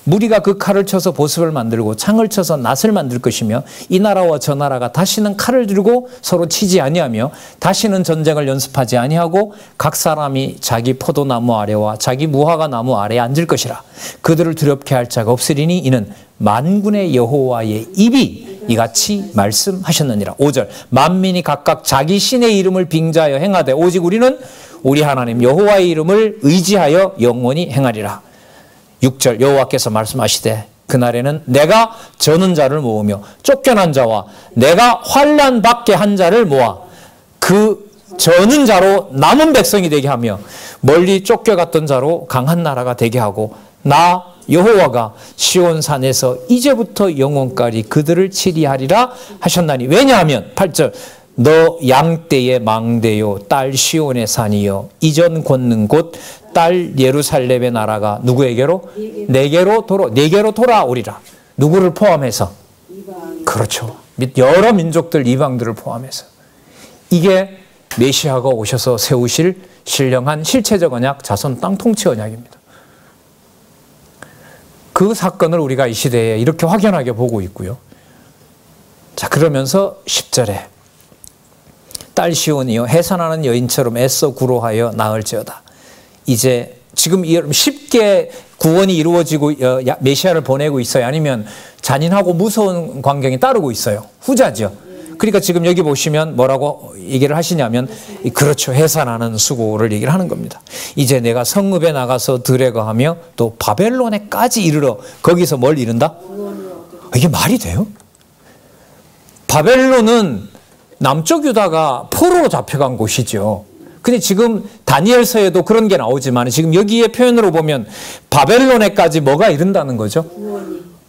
무리가 그 칼을 쳐서 보습을 만들고 창을 쳐서 낫을 만들 것이며 이 나라와 저 나라가 다시는 칼을 들고 서로 치지 아니하며 다시는 전쟁을 연습하지 아니하고 각 사람이 자기 포도나무 아래와 자기 무화과 나무 아래에 앉을 것이라. 그들을 두렵게 할 자가 없으리니 이는 만군의 여호와의 입이 이같이 말씀하셨느니라. 5절 만민이 각각 자기 신의 이름을 빙자하여 행하되 오직 우리는 우리 하나님 여호와의 이름을 의지하여 영원히 행하리라. 6절 여호와께서 말씀하시되 그날에는 내가 저는 자를 모으며 쫓겨난 자와 내가 환난 받게 한 자를 모아 그 저는 자로 남은 백성이 되게 하며 멀리 쫓겨갔던 자로 강한 나라가 되게 하고 나 여호와가 시온산에서 이제부터 영원까지 그들을 치리하리라 하셨나니 왜냐하면 8절 너 양떼의 망대요 딸 시온의 산이요 이전 걷는 곳 딸 예루살렘의 나라가 누구에게로? 내게로 돌아오리라. 누구를 포함해서? 그렇죠. 여러 민족들 이방들을 포함해서. 이게 메시아가 오셔서 세우실 신령한 실체적 언약 자손 땅 통치 언약입니다. 그 사건을 우리가 이 시대에 이렇게 확연하게 보고 있고요. 자 그러면서 10절에 딸 시온이여 해산하는 여인처럼 애써 구로하여 나을지어다. 이제 지금 쉽게 구원이 이루어지고 메시아를 보내고 있어요? 아니면 잔인하고 무서운 광경이 따르고 있어요? 후자죠. 그러니까 지금 여기 보시면 뭐라고 얘기를 하시냐면 그렇죠. 해산하는 수고를 얘기를 하는 겁니다. 이제 내가 성읍에 나가서 들에 거하며 또 바벨론에까지 이르러 거기서 뭘 이룬다? 이게 말이 돼요? 바벨론은 남쪽 유다가 포로로 잡혀간 곳이죠. 근데 지금 다니엘서에도 그런 게 나오지만 지금 여기에 표현으로 보면 바벨론에까지 뭐가 이른다는 거죠?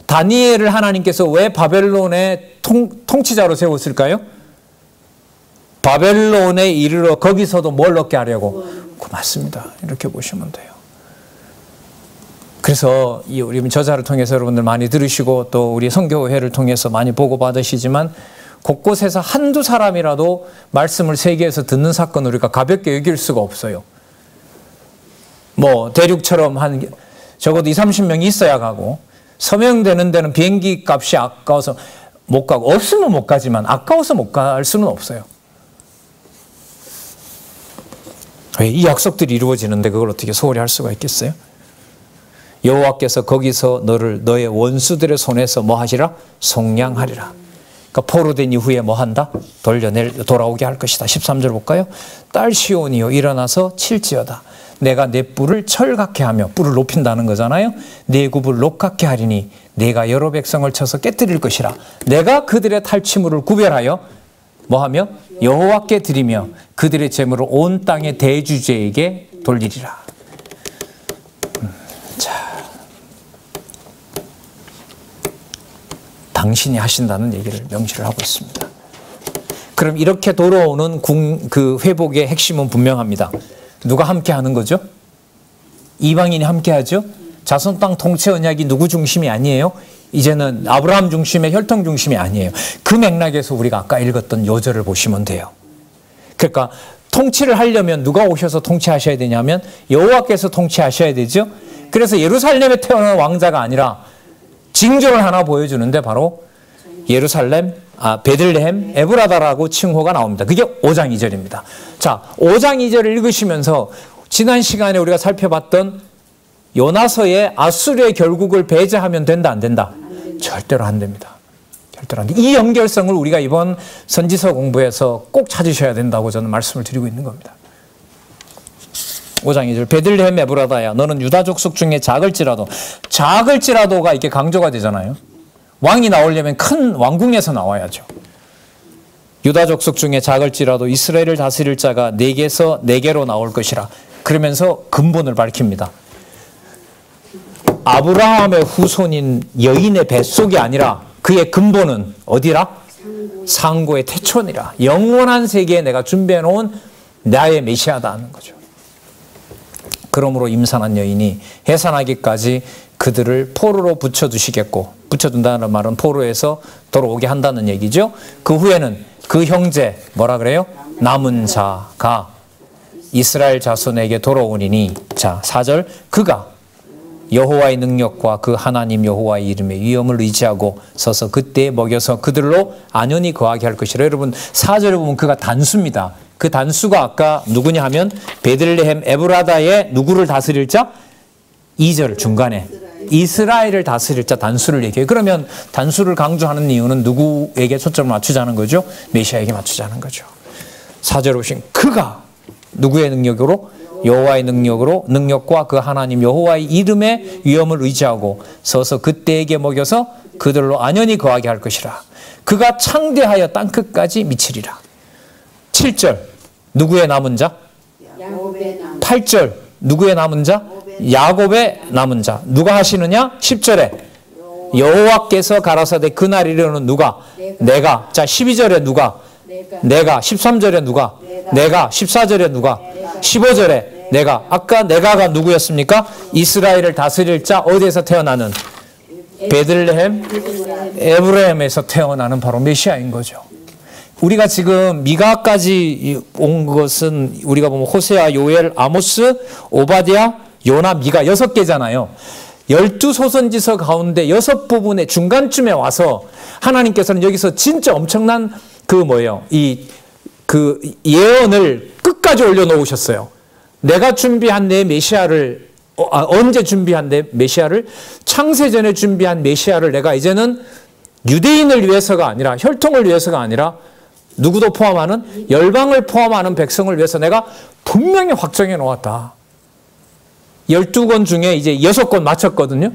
다니엘을 하나님께서 왜 바벨론의 통치자로 세웠을까요? 바벨론에 이르러 거기서도 뭘 얻게 하려고? 맞습니다. 이렇게 보시면 돼요. 그래서 우리 저자를 통해서 여러분들 많이 들으시고 또 우리 선교회를 통해서 많이 보고 받으시지만 곳곳에서 한두 사람이라도 말씀을 세계에서 듣는 사건을 우리가 가볍게 여길 수가 없어요. 뭐 대륙처럼 한 적어도 20, 30명이 있어야 가고 서명되는 데는 비행기 값이 아까워서 못 가고 없으면 못 가지만 아까워서 못 갈 수는 없어요. 왜 이 약속들이 이루어지는데 그걸 어떻게 소홀히 할 수가 있겠어요? 여호와께서 거기서 너의 원수들의 손에서 뭐 하시라? 속량하리라. 그러니까 포로된 이후에 뭐 한다? 돌아오게 할 것이다. 13절 볼까요? 딸 시온이여 일어나서 칠지어다. 내가 내 뿔을 철갑게 하며 뿔을 높인다는 거잖아요. 내 굽을 녹갑게 하리니 내가 여러 백성을 쳐서 깨뜨릴 것이라. 내가 그들의 탈취물을 구별하여 뭐하며? 여호와께 드리며 그들의 재물을 온 땅의 대주제에게 돌리리라. 자, 당신이 하신다는 얘기를 명시를 하고 있습니다. 그럼 이렇게 돌아오는 그 회복의 핵심은 분명합니다. 누가 함께 하는 거죠? 이방인이 함께 하죠? 자손 땅 통치 언약이 누구 중심이 아니에요? 이제는 아브라함 중심의 혈통 중심이 아니에요. 그 맥락에서 우리가 아까 읽었던 요절을 보시면 돼요. 그러니까 통치를 하려면 누가 오셔서 통치하셔야 되냐면 여호와께서 통치하셔야 되죠. 그래서 예루살렘에 태어난 왕자가 아니라 징조를 하나 보여주는데 바로 베들레헴 에브라다라고 칭호가 나옵니다. 그게 5장 2절입니다. 자, 5장 2절을 읽으시면서 지난 시간에 우리가 살펴봤던 요나서의 아수르의 결국을 배제하면 된다, 안 된다? 절대로 안 됩니다. 절대로 안 됩니다. 이 연결성을 우리가 이번 선지서 공부에서 꼭 찾으셔야 된다고 저는 말씀을 드리고 있는 겁니다. 5장 2절 베들레헴 에브라다야 너는 유다 족속 중에 작을지라도가 이렇게 강조가 되잖아요. 왕이 나오려면 큰 왕궁에서 나와야죠. 유다 족속 중에 작을지라도 이스라엘을 다스릴 자가 네게서 네게로 나올 것이라. 그러면서 근본을 밝힙니다. 아브라함의 후손인 여인의 뱃속이 아니라 그의 근본은 어디라? 상고의 태초니라. 영원한 세계에 내가 준비해 놓은 나의 메시아다 하는 거죠. 그러므로 임산한 여인이 해산하기까지 그들을 포로로 붙여두시겠고, 붙여둔다는 말은 포로에서 돌아오게 한다는 얘기죠. 그 후에는 그 형제 뭐라 그래요? 남은 자가 이스라엘 자손에게 돌아오니니, 자 4절 그가 여호와의 능력과 그 하나님 여호와의 이름의 위엄을 의지하고 서서 그때에 먹여서 그들로 안연히 거하게 할 것이라. 여러분 4절에 보면 그가 단수입니다. 그 단수가 아까 누구냐 하면 베들레헴 에브라다의 누구를 다스릴 자? 2절 중간에 이스라엘을 다스릴 자 단수를 얘기해요. 그러면 단수를 강조하는 이유는 누구에게 초점을 맞추자는 거죠? 메시아에게 맞추자는 거죠. 4절에 보신 그가 누구의 능력으로? 여호와의 능력과 그 하나님 여호와의 이름의 위엄을 의지하고 서서 그때에게 먹여서 그들로 안연히 거하게 할 것이라. 그가 창대하여 땅끝까지 미치리라. 7절 누구의 남은 자? 8절 누구의 남은 자? 야곱의 남은 자. 누가 하시느냐? 10절에 여호와께서 가라사대 그날 이르는 누가? 내가. 자 12절에 누가? 내가. 13절에 누가? 내가. 14절에 누가? 15절에 내가. 아까 내가가 누구였습니까? 이스라엘을 다스릴 자. 어디에서 태어나는? 베들레헴 에브라임에서 태어나는 바로 메시아인 거죠. 우리가 지금 미가까지 온 것은 우리가 보면 호세아, 요엘, 아모스, 오바댜, 요나, 미가 6개잖아요. 12소선지서 가운데 6부분의 중간쯤에 와서 하나님께서는 여기서 진짜 엄청난 그 예언을 끝까지 올려놓으셨어요. 내가 준비한 내 메시아를 언제 준비한 내 메시아를? 창세전에 준비한 메시아를 내가 이제는 유대인을 위해서가 아니라 혈통을 위해서가 아니라 누구도 포함하는 열방을 포함하는 백성을 위해서 내가 분명히 확정해 놓았다. 12권 중에 이제 6권 마쳤거든요.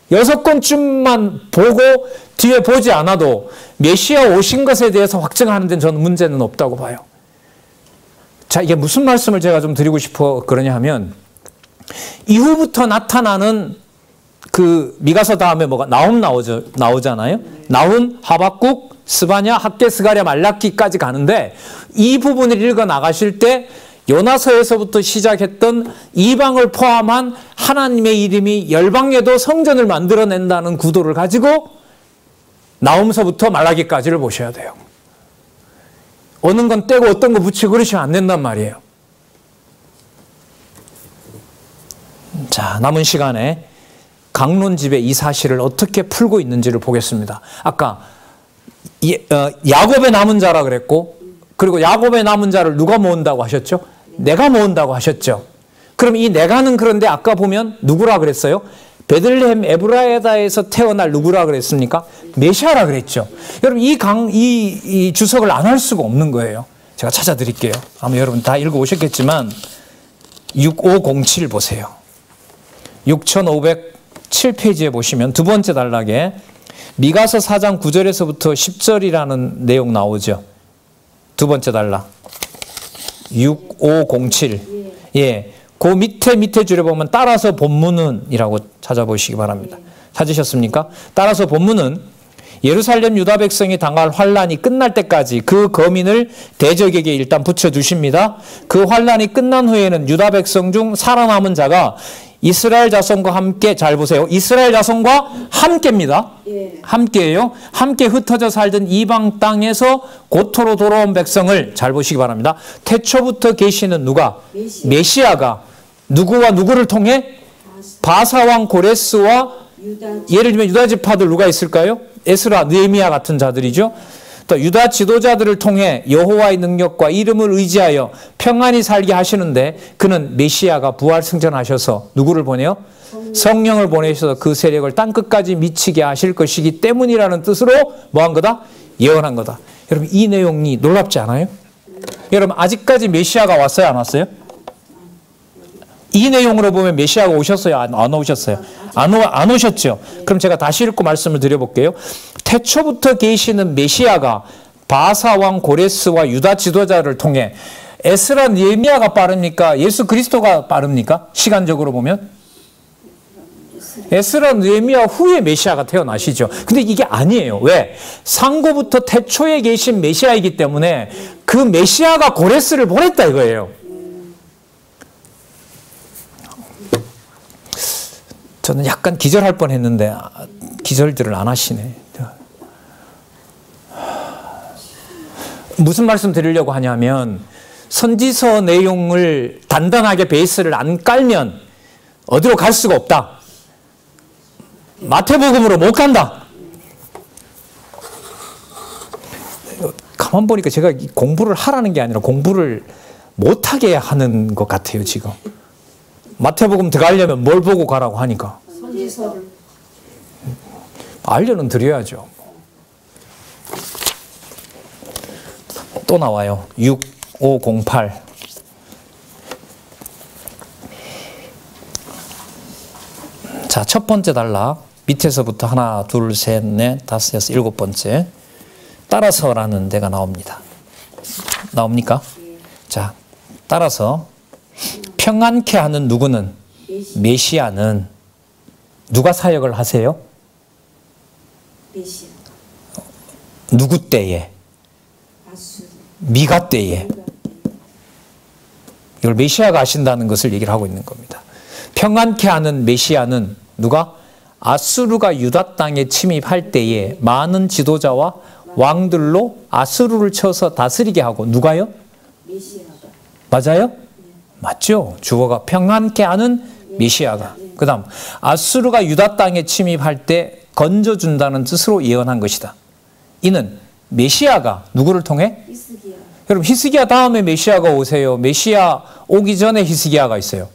6권쯤만 보고 뒤에 보지 않아도 메시아 오신 것에 대해서 확증하는 데는 저는 문제는 없다고 봐요. 자, 이게 무슨 말씀을 제가 좀 드리고 싶어 그러냐 하면 이후부터 나타나는 그 미가서 다음에 뭐가 나오잖아요. 나훔, 하박국, 스바냐, 학개, 스가랴, 말라기까지 가는데 이 부분을 읽어 나가실 때 요나서에서부터 시작했던 이방을 포함한 하나님의 이름이 열방에도 성전을 만들어낸다는 구도를 가지고 나홈서부터 말라기까지를 보셔야 돼요. 어느 건 떼고 어떤 거 붙이고 그러시면 안 된단 말이에요. 자, 남은 시간에 강론집의 이 사실을 어떻게 풀고 있는지를 보겠습니다. 아까 야곱의 남은 자라 그랬고, 그리고 야곱의 남은 자를 누가 모은다고 하셨죠? 내가 모은다고 하셨죠. 그럼 이 내가는 그런데 아까 보면 누구라 그랬어요? 베들레헴 에브라에다에서 태어날 누구라 그랬습니까? 메시아라 그랬죠. 여러분 이 주석을 안 할 수가 없는 거예요. 제가 찾아드릴게요. 아마 여러분 다 읽어오셨겠지만 6507 보세요. 6507페이지에 보시면 두 번째 단락에 미가서 4장 9절에서부터 10절이라는 내용 나오죠. 두 번째 단락 6507. 예, 그 밑에 줄에 보면 따라서 본문은 이라고 찾아보시기 바랍니다. 찾으셨습니까? 따라서 본문은 예루살렘 유다 백성이 당할 환란이 끝날 때까지 그 거민을 대적에게 일단 붙여주십니다. 그 환란이 끝난 후에는 유다 백성 중 살아남은 자가 이스라엘 자손과 함께, 잘 보세요. 이스라엘 자손과 함께입니다. 함께예요. 함께 흩어져 살던 이방 땅에서 고토로 돌아온 백성을 잘 보시기 바랍니다. 태초부터 계시는 누가? 메시아가 누구와 누구를 통해? 바사왕 고레스와 예를 들면 유다 지파들 누가 있을까요? 에스라, 느헤미야 같은 자들이죠. 또 유다 지도자들을 통해 여호와의 능력과 이름을 의지하여 평안히 살게 하시는데 그는 메시아가 부활 승천하셔서 누구를 보내요? 성령을 보내셔서 그 세력을 땅끝까지 미치게 하실 것이기 때문이라는 뜻으로 뭐한 거다? 예언한 거다. 여러분 이 내용이 놀랍지 않아요? 여러분 아직까지 메시아가 왔어요? 안 왔어요? 이 내용으로 보면 메시아가 오셨어요? 안 오셨어요? 안 오셨죠? 그럼 제가 다시 읽고 말씀을 드려볼게요. 태초부터 계시는 메시아가 바사왕 고레스와 유다 지도자를 통해 에스라 느헤미야가 빠릅니까? 예수 그리스도가 빠릅니까? 시간적으로 보면? 에스라 느헤미야 후에 메시아가 태어나시죠. 근데 이게 아니에요. 왜? 상고부터 태초에 계신 메시아이기 때문에 그 메시아가 고레스를 보냈다 이거예요. 저는 약간 기절할 뻔했는데 기절들을 안 하시네. 무슨 말씀 드리려고 하냐면 선지서 내용을 단단하게 베이스를 안 깔면 어디로 갈 수가 없다. 마태복음으로 못 간다. 가만 보니까 제가 공부를 하라는 게 아니라 공부를 못하게 하는 것 같아요 지금. 마태복음 들어가려면 뭘 보고 가라고 하니까. 선지서를. 알려는 드려야죠. 또 나와요. 6508. 자, 첫 번째 단락. 밑에서부터 하나, 둘, 셋, 넷, 다섯, 여섯, 일곱 번째. 따라서라는 데가 나옵니다. 나옵니까? 자, 따라서 평안케 하는 누구는? 메시아는 누가 사역을 하세요? 메시아. 누구 때에? 미가 때에. 이걸 메시아가 하신다는 것을 얘기를 하고 있는 겁니다. 평안케 하는 메시아는 누가? 아수르가 유다 땅에 침입할 때에 많은 지도자와 왕들로 아수르를 쳐서 다스리게 하고 누가요? 메시아가. 맞아요? 맞죠? 주어가 평안케 하는 메시아가. 그 다음 아수르가 유다 땅에 침입할 때 건져준다는 뜻으로 예언한 것이다. 이는 메시아가 누구를 통해? 히스기야. 여러분 히스기야 다음에 메시아가 오세요. 메시아 오기 전에 히스기야가 있어요.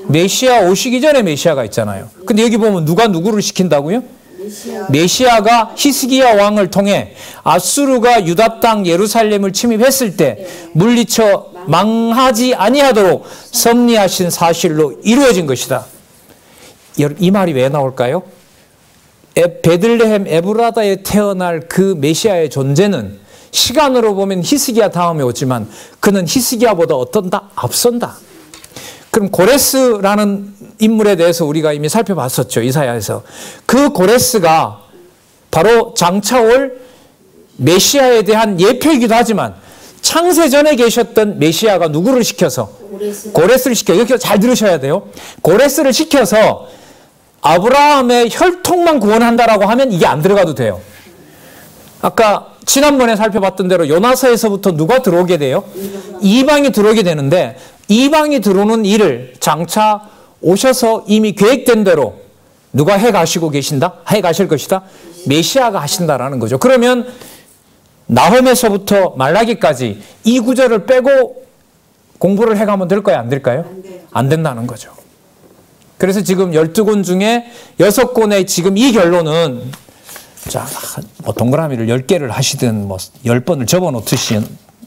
메시아 오시기 전에 메시아가 있잖아요. 근데 여기 보면 누가 누구를 시킨다고요? 메시아가 히스기야 왕을 통해 아수르가 유다 땅 예루살렘을 침입했을 때 물리쳐 망하지 아니하도록 섭리하신 사실로 이루어진 것이다. 이 말이 왜 나올까요? 베들레헴 에브라다에 태어날 그 메시아의 존재는 시간으로 보면 히스기야 다음에 오지만 그는 히스기야보다 어떤다? 앞선다. 그럼 고레스라는 인물에 대해서 우리가 이미 살펴봤었죠. 이사야에서. 그 고레스가 바로 장차 올 메시아에 대한 예표이기도 하지만 창세전에 계셨던 메시아가 누구를 시켜서? 고레스를 시켜. 이렇게 잘 들으셔야 돼요. 고레스를 시켜서 아브라함의 혈통만 구원한다라고 하면 이게 안 들어가도 돼요. 아까 지난번에 살펴봤던 대로 요나서에서부터 누가 들어오게 돼요? 이방이 들어오게 되는데, 이방이 들어오는 일을 장차 오셔서 이미 계획된 대로 누가 해 가시고 계신다? 해 가실 것이다? 메시아가 하신다라는 거죠. 그러면 나홈에서부터 말라기까지 이 구절을 빼고 공부를 해가면 될까요? 안 될까요? 안 된다는 거죠. 그래서 지금 12권 중에 6권의 지금 이 결론은, 자, 뭐 동그라미를 10개를 하시든 뭐 10번을 접어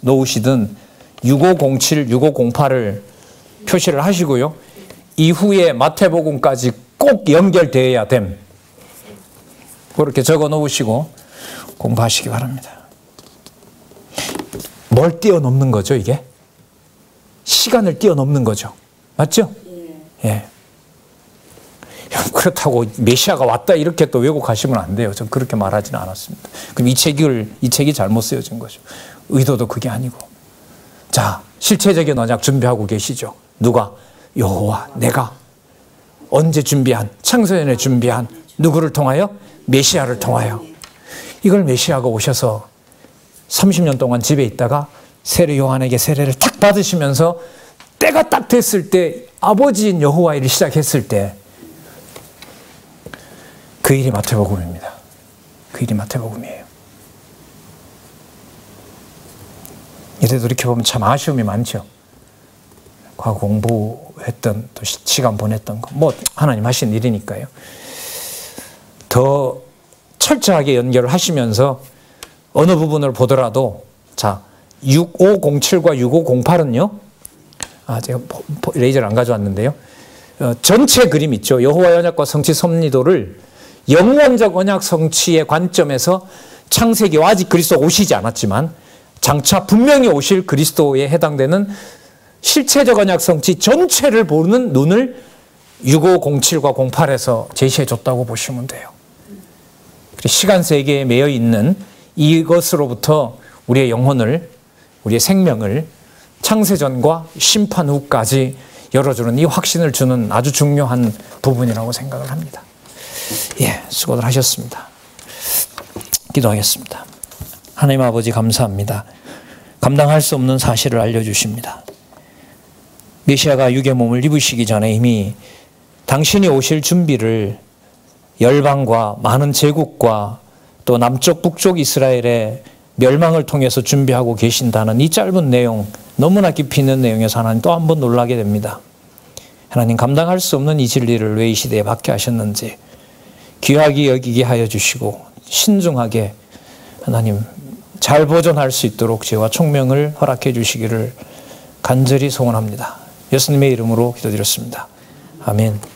놓으시든 6507, 6508을 표시를 하시고요. 이후에 마태복음까지 꼭 연결되어야 됨. 그렇게 적어 놓으시고 공부하시기 바랍니다. 뭘 뛰어넘는 거죠, 이게? 시간을 뛰어넘는 거죠. 맞죠? 예. 그렇다고 메시아가 왔다 이렇게 또 왜곡하시면 안 돼요. 전 그렇게 말하지는 않았습니다. 그럼 이 책이 잘못 쓰여진 거죠. 의도도 그게 아니고. 자, 실체적인 언약 준비하고 계시죠? 누가? 여호와, 내가. 언제 준비한? 창세전에 준비한. 누구를 통하여? 메시아를 통하여. 이걸 메시아가 오셔서 30년 동안 집에 있다가 세례 요한에게 세례를 탁 받으시면서 때가 딱 됐을 때, 아버지인 여호와 일을 시작했을 때, 그 일이 마태복음입니다. 그 일이 마태복음이에요. 이래도 이렇게 보면 참 아쉬움이 많죠. 과거 공부했던, 또 시간 보냈던 거. 뭐 하나님 하신 일이니까요. 더 철저하게 연결을 하시면서 어느 부분을 보더라도, 자, 6507과 6508은요. 제가 레이저를 안 가져왔는데요. 전체 그림 있죠. 여호와의 언약과 성취 섭리도를 영원적 언약 성취의 관점에서 창세기와 아직 그리스도가 오시지 않았지만 장차 분명히 오실 그리스도에 해당되는 실체적 언약 성취 전체를 보는 눈을 6507과 08에서 제시해 줬다고 보시면 돼요. 시간 세계에 매여 있는 이것으로부터 우리의 영혼을, 우리의 생명을 창세전과 심판 후까지 열어주는, 이 확신을 주는 아주 중요한 부분이라고 생각을 합니다. 예, 수고들 하셨습니다. 기도하겠습니다. 하나님 아버지 감사합니다. 감당할 수 없는 사실을 알려주십니다. 메시아가 육의 몸을 입으시기 전에 이미 당신이 오실 준비를 열방과 많은 제국과 또 남쪽 북쪽 이스라엘의 멸망을 통해서 준비하고 계신다는 이 짧은 내용, 너무나 깊이 있는 내용에서 하나님 또 한 번 놀라게 됩니다. 하나님, 감당할 수 없는 이 진리를 왜 이 시대에 받게 하셨는지 귀하게 여기게 하여 주시고 신중하게 하나님 잘 보존할 수 있도록 지혜와 총명을 허락해 주시기를 간절히 소원합니다. 예수님의 이름으로 기도드렸습니다. 아멘.